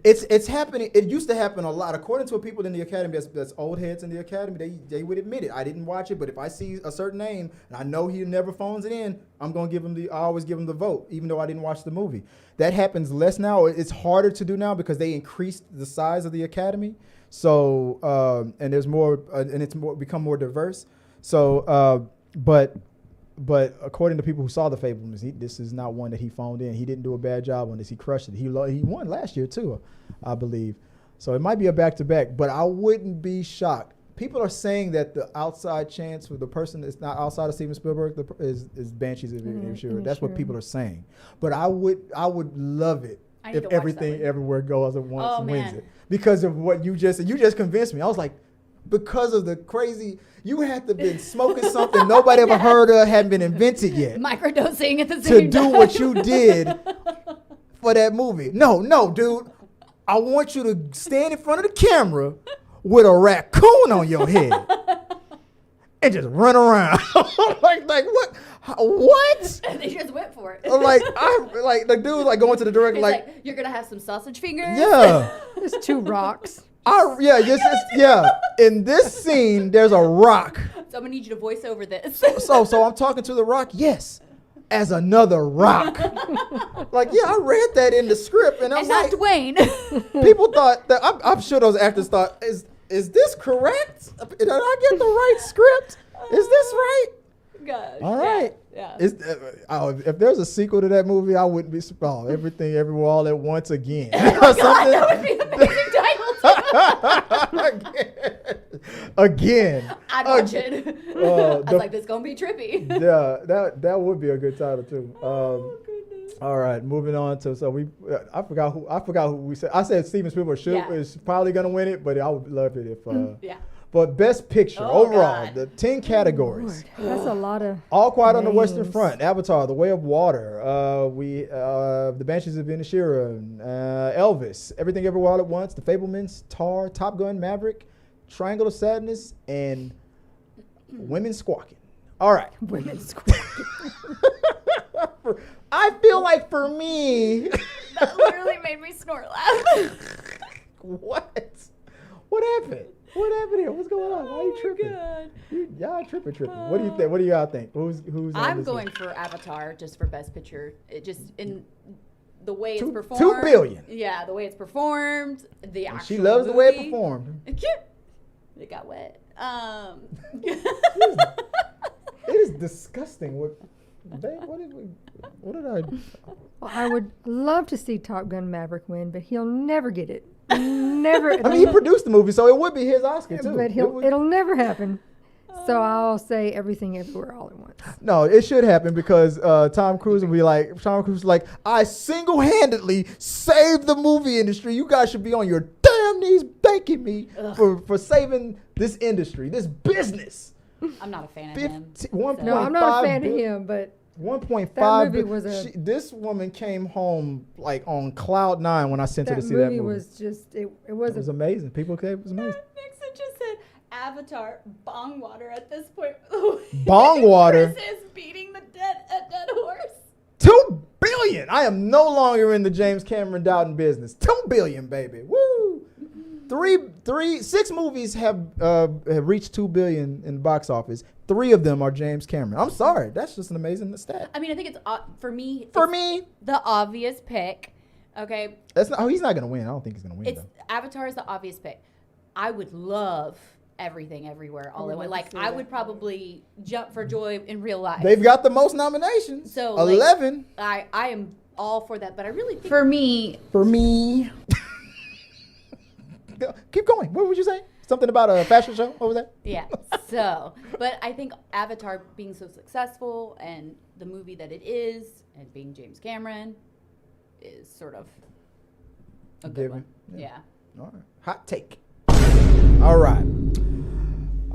It's happening. It used to happen a lot. According to people in the Academy, that's old heads in the Academy. They would admit it. I didn't watch it, but if I see a certain name and I know he never phones it in, I'm gonna give him I always give him the vote, even though I didn't watch the movie. That happens less now. It's harder to do now because they increased the size of the Academy. So and there's more, and it's become more diverse. So But according to people who saw The Fabelmans, this is not one that he phoned in. He didn't do a bad job on this. He crushed it. He won last year too, I believe. So it might be a back-to-back, but I wouldn't be shocked. People are saying that the outside chance for the person that's not outside of Steven Spielberg is Banshees of Inisherin. That's what people are saying. But I would love it if Everything Everywhere Goes at Once wins it. Because of what you just convinced me. I was like, because of the crazy, you had to have been smoking something nobody ever heard of, hadn't been invented yet. Microdosing at the same time. To do what you did for that movie. No, dude. I want you to stand in front of the camera with a raccoon on your head and just run around. like what? What? They just went for it. Like the dude going to the director like you're gonna have some sausage fingers. Yeah. There's two rocks. In this scene, there's a rock. So I'm gonna need you to voice over this. So I'm talking to the rock. Yes, as another Rock. Like, yeah, I read that in the script, and I was not like, Dwayne. people thought that I'm sure those actors thought, is this correct? Did I get the right script? Is this right? Gosh. All right. Yeah. If there's a sequel to that movie, I wouldn't be surprised. Everything, everywhere, all at once again. Oh God, that would be an amazing title. Again. I'd watch it. I was like, this gonna be trippy. Yeah, that would be a good title too. Oh goodness. All right, moving on to I forgot who we said. I said Steven Spielberg is probably gonna win it, but I would love it if. Yeah. But Best Picture overall, the 10 categories. Lord, that's a lot of. All Quiet on the Western names. Front, Avatar, The Way of Water, The Banshees of Inisherin, Elvis, Everything Everywhere All at Once, The Fabelmans, Tar, Top Gun, Maverick, Triangle of Sadness, and Women Squawking. All right. Women squawking. I feel like for me. That literally made me snort laughing. What? What happened? What happened here? What's going on? Why are you tripping? God. Y'all tripping. What do you think? What do y'all think? Who's on I'm this going list? for Avatar just for Best Picture. It just in the way it's 2 performed. billion. Yeah, the way it's performed. The actual She loves the way it movie. performed. It got wet. It is disgusting. What did I? Well, I would love to see Top Gun Maverick win, but he'll never get it. Never. I mean, he produced the movie, so it would be his Oscar too. But it'll never happen. So I'll say Everything Everywhere All at Once. No, it should happen because Tom Cruise will be like, I single-handedly saved the movie industry. You guys should be on your damn knees thanking me for saving this industry, this business. I'm not a fan of him. No, I'm not a fan of him, but 1.5. that movie was this woman came home like on cloud 9 when I sent her to see that that movie. Was just it It was amazing. People said it was amazing. Nixon just said Avatar bong water at this point. Bong water? Chris is beating a dead horse. 2 billion. I am no longer in the James Cameron doubting business. 2 billion, baby. Woo. 6 movies have reached 2 billion in the box office. 3 of them are James Cameron. I'm sorry. That's just an amazing stat. I mean, I think it's for me. For me, the obvious pick. Okay. that's not. Oh, he's not gonna win. I don't think he's gonna win. It's Avatar is the obvious pick. I would love Everything Everywhere All at Once. Like I would probably jump for joy in real life. They've got the most nominations. So 11. Like, I am all for that, but I really think for me. Keep going. What would you say? Something about a fashion show? What was that? Yeah. So, but I think Avatar being so successful and the movie that it is, and being James Cameron, is sort of a good one. Yeah. All right. Hot take. All right.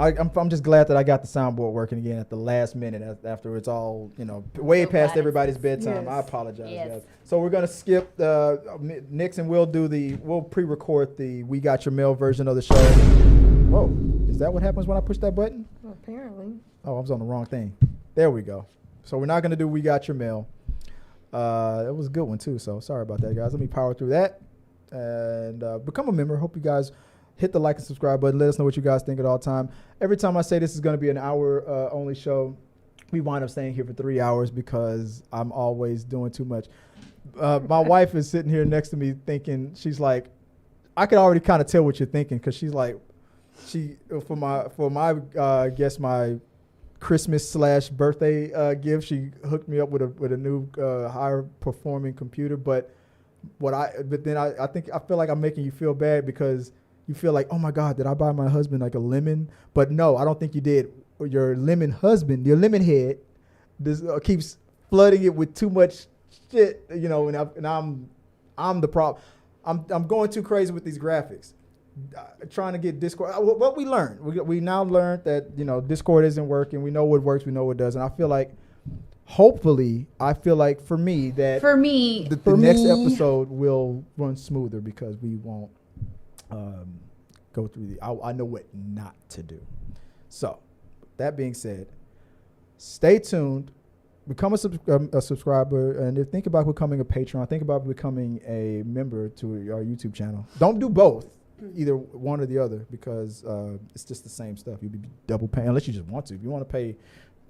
I'm just glad that I got the soundboard working again at the last minute after it's all, way So past glad everybody's it's- bedtime. Yes. I apologize, Yes. guys. So we're going to skip Nixon. We'll pre-record the We Got Your Mail version of the show. Whoa. Is that what happens when I push that button? well, apparently. Oh, I was on the wrong thing. There we go. So we're not going to do We Got Your Mail. It was a good one, too. So sorry about that, guys. Let me power through that and become a member. Hope you guys hit the like and subscribe button. Let us know what you guys think at all time. Every time I say this is going to be an hour only show, we wind up staying here for 3 hours because I'm always doing too much. My wife is sitting here next to me thinking, she's like, I can already kind of tell what you're thinking because she's like, for my guess my Christmas / birthday gift, she hooked me up with a new higher performing computer. But then I feel like I'm making you feel bad because you feel like, oh my God, did I buy my husband like a lemon? But no, I don't think you did. Your lemon husband, your lemon head, keeps flooding it with too much shit, and I'm the problem. I'm going too crazy with these graphics. Trying to get Discord. What we learned, we now learned that Discord isn't working. We know what works, we know what doesn't. I feel like, hopefully, for me that the next episode will run smoother because we won't go through I know what not to do. So, that being said, stay tuned. Become a subscriber, and think about becoming a patron. Think about becoming a member to our YouTube channel. Don't do both. Either one or the other, because it's just the same stuff. You'll be double paying unless you just want to. If you want to pay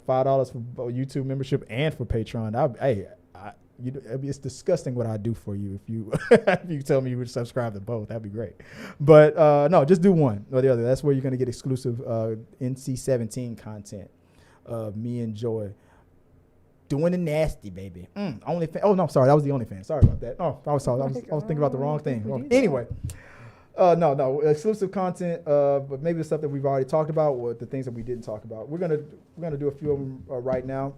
$5 for both YouTube membership and for Patreon. It's disgusting what I do for you if you if you tell me you would subscribe to both. That'd be great. But no, just do one or the other. That's where you're gonna get exclusive NC-17 content of me and Joy doing the nasty, baby. Oh no, sorry, that was the OnlyFans. Sorry about that. Oh, I was thinking about the wrong thing. Anyway. No, exclusive content, but maybe the stuff that we've already talked about or the things that we didn't talk about. We're gonna do a few of them right now.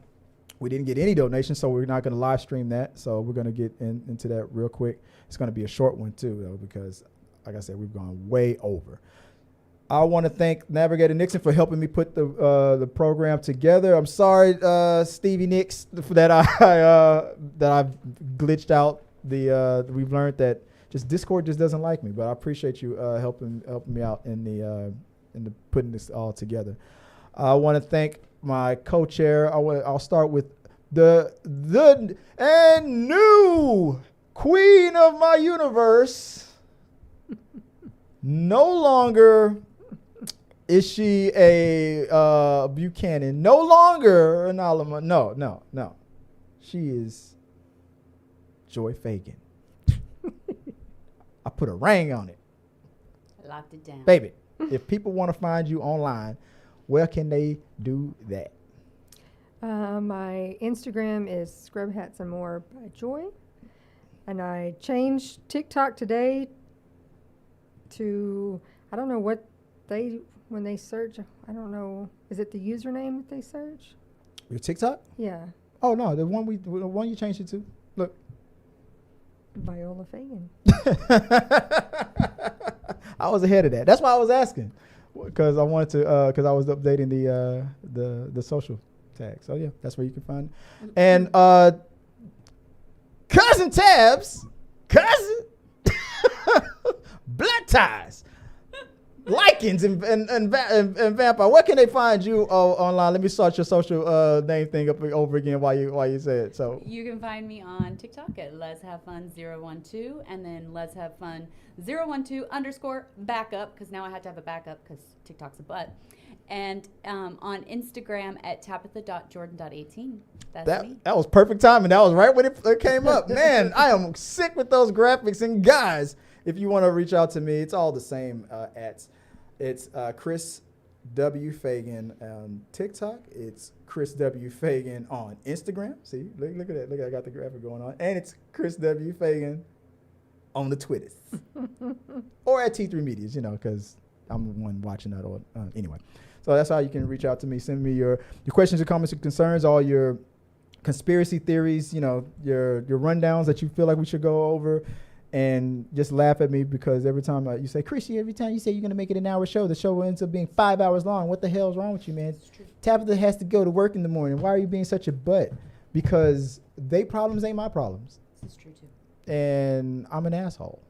We didn't get any donations, so we're not gonna live stream that. So we're gonna get into that real quick. It's gonna be a short one too, though, because like I said, we've gone way over. I want to thank Navigator Nixon for helping me put the program together. I'm sorry, Stevie Nicks, that I've glitched out. We've learned that. Discord just doesn't like me, but I appreciate you helping me out in the putting this all together. I want to thank my co-chair. I'll start with the and new queen of my universe. No longer is she a Buchanan. No longer an Alamo. No. She is Joy Fagan. I put a ring on it. Locked it down. Baby, if people want to find you online, where can they do that? My Instagram is Scrub Hats and More by Joy. And I changed TikTok today to, I don't know what when they search, I don't know, is it the username that they search? Your TikTok? Yeah. Oh, no, the one you changed it to. Look. Viola Fagan. I was ahead of that. That's why I was asking, because I wanted to, because I was updating the social tag. So yeah, that's where you can find it. And cousin Tabs, blood ties, Likens and Vampire. Where can they find you online? Let me start your social name thing up over again while you say it. So you can find me on TikTok at Let's Have Fun 012, and then Let's Have Fun 012_backup, because now I have to have a backup because TikTok's a butt. And on Instagram at Tabatha.Jordan.18. That's me. That was perfect timing. That was right when it came up. Man, I am sick with those graphics. And guys, if you want to reach out to me, it's all the same ads. It's Chris W. Fagan on TikTok. It's Chris W. Fagan on Instagram. See, look at that. Look, I got the graphic going on. And it's Chris W. Fagan on the Twitters. Or at T3 Medias, because I'm the one watching that. Anyway. So that's how you can reach out to me. Send me your questions, your comments, your concerns, all your conspiracy theories, your rundowns that you feel like we should go over. And just laugh at me because every time you say, Chrissy, every time you say you're going to make it an hour show, the show ends up being 5 hours long. What the hell's wrong with you, man? Tabatha has to go to work in the morning. Why are you being such a butt? Because they problems ain't my problems. This is true, too. And I'm an asshole.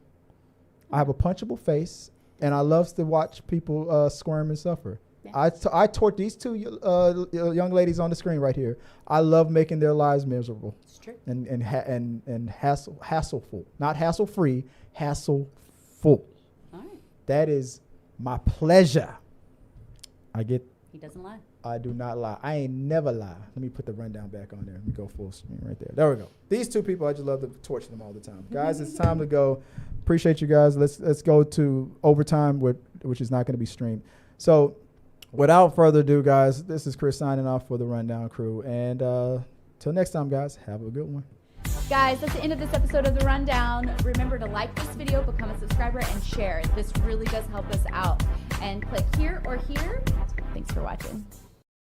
I have a punchable face, and I love to watch people squirm and suffer. Yeah. I taught these two young ladies on the screen right here. I love making their lives miserable. It's true. And hassle-full. Not hassle-free, hassle-full. All right. That is my pleasure. He doesn't lie. I do not lie. I ain't never lie. Let me put the rundown back on there. Let me go full screen right there. There we go. These two people, I just love to torture them all the time. Guys, it's time to go. Appreciate you guys. Let's go to overtime, which is not going to be streamed. So without further ado, guys, this is Chris signing off for the Rundown Crew. And till next time, guys, have a good one. Guys, that's the end of this episode of The Rundown. Remember to like this video, become a subscriber, and share. This really does help us out. And click here or here. Thanks for watching.